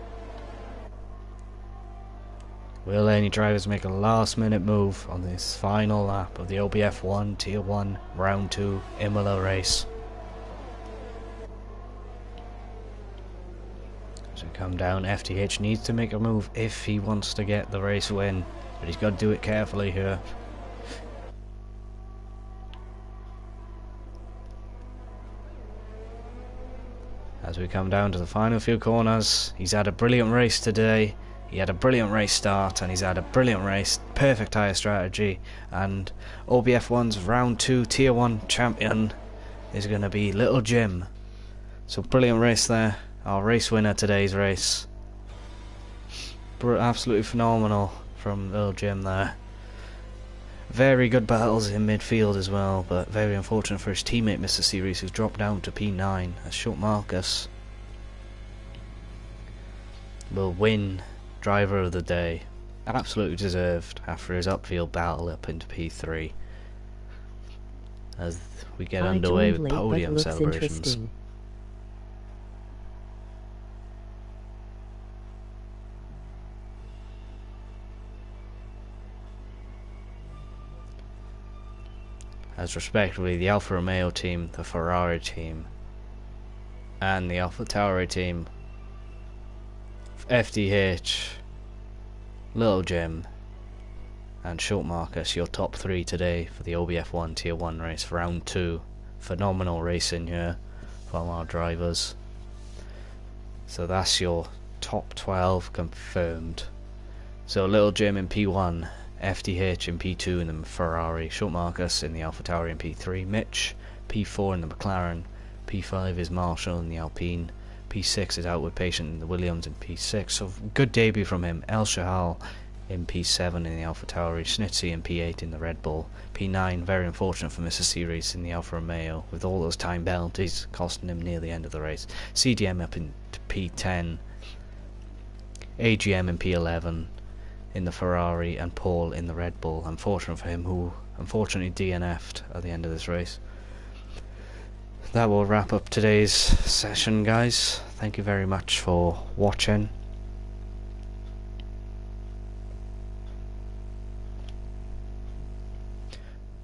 Will any drivers make a last minute move on this final lap of the OBF1 Tier 1 Round 2 Imola race? As we come down, FTH needs to make a move if he wants to get the race win, but he's got to do it carefully here. As we come down to the final few corners, he's had a brilliant race today. He had a brilliant race start and he's had a brilliant race, perfect tyre strategy, and OBF1's Round 2 Tier 1 champion is going to be Little Jim. So brilliant race there, our race winner today's race. Absolutely phenomenal from Little Jim there. Very good battles in midfield as well, but very unfortunate for his teammate Mr. Series, who's dropped down to P9 as Short Marcus will win Driver of the Day. Absolutely deserved after his upfield battle up into P3. As we get underway with podium celebrations. As respectively the Alfa Romeo team, the Ferrari team, and the AlphaTauri team, FDH, Little Jim, and Short Marcus, your top 3 today for the OBF1 Tier 1 race for Round 2. Phenomenal racing here from our drivers. So that's your top 12 confirmed. So Little Jim in P1, FDH in P2 in the Ferrari, Short Marcus in the AlphaTauri in P3, Mitch P4 in the McLaren, P5 is Marshall in the Alpine, P6 is Outward Patient in the Williams in P6, so good debut from him. El Shahal in P7 in the AlphaTauri, Schnitzy in P8 in the Red Bull, P9 very unfortunate for Mr. Series in the Alfa Romeo with all those time penalties costing him near the end of the race, CDM up into P10, AGM in P11 in the Ferrari, and Paul in the Red Bull. Unfortunate for him, who unfortunately DNF'd at the end of this race. That will wrap up today's session, guys. Thank you very much for watching.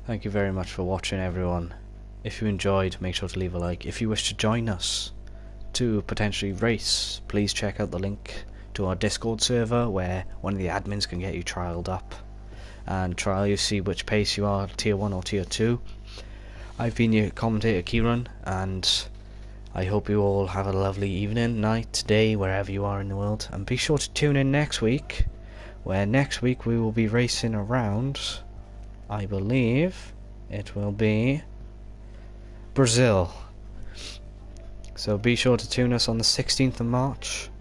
Thank you very much for watching, everyone. If you enjoyed, make sure to leave a like. If you wish to join us to potentially race, please check out the link to our Discord server where one of the admins can get you trialed up and trial you, see which pace you are, Tier 1 or Tier 2. I've been your commentator Kieran, and I hope you all have a lovely evening, night, day, wherever you are in the world, and be sure to tune in next week, where next week we will be racing around, I believe it will be Brazil. So be sure to tune us on the 16th of March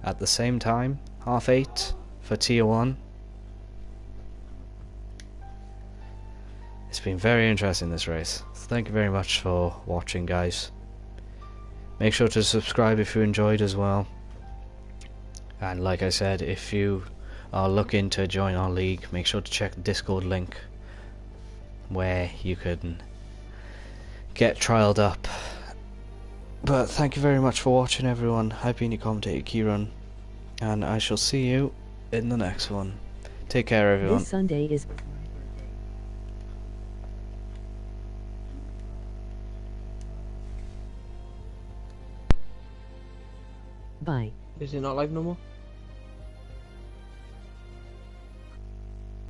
at the same time, 8:30 for Tier 1. It's been very interesting, this race. Thank you very much for watching, guys. Make sure to subscribe if you enjoyed as well. And like I said, if you are looking to join our league, make sure to check the Discord link where you can get trialed up. But thank you very much for watching, everyone. I've been your commentator, Kieran, and I shall see you in the next one. Take care, everyone. This Sunday is bye. Is it not live no more?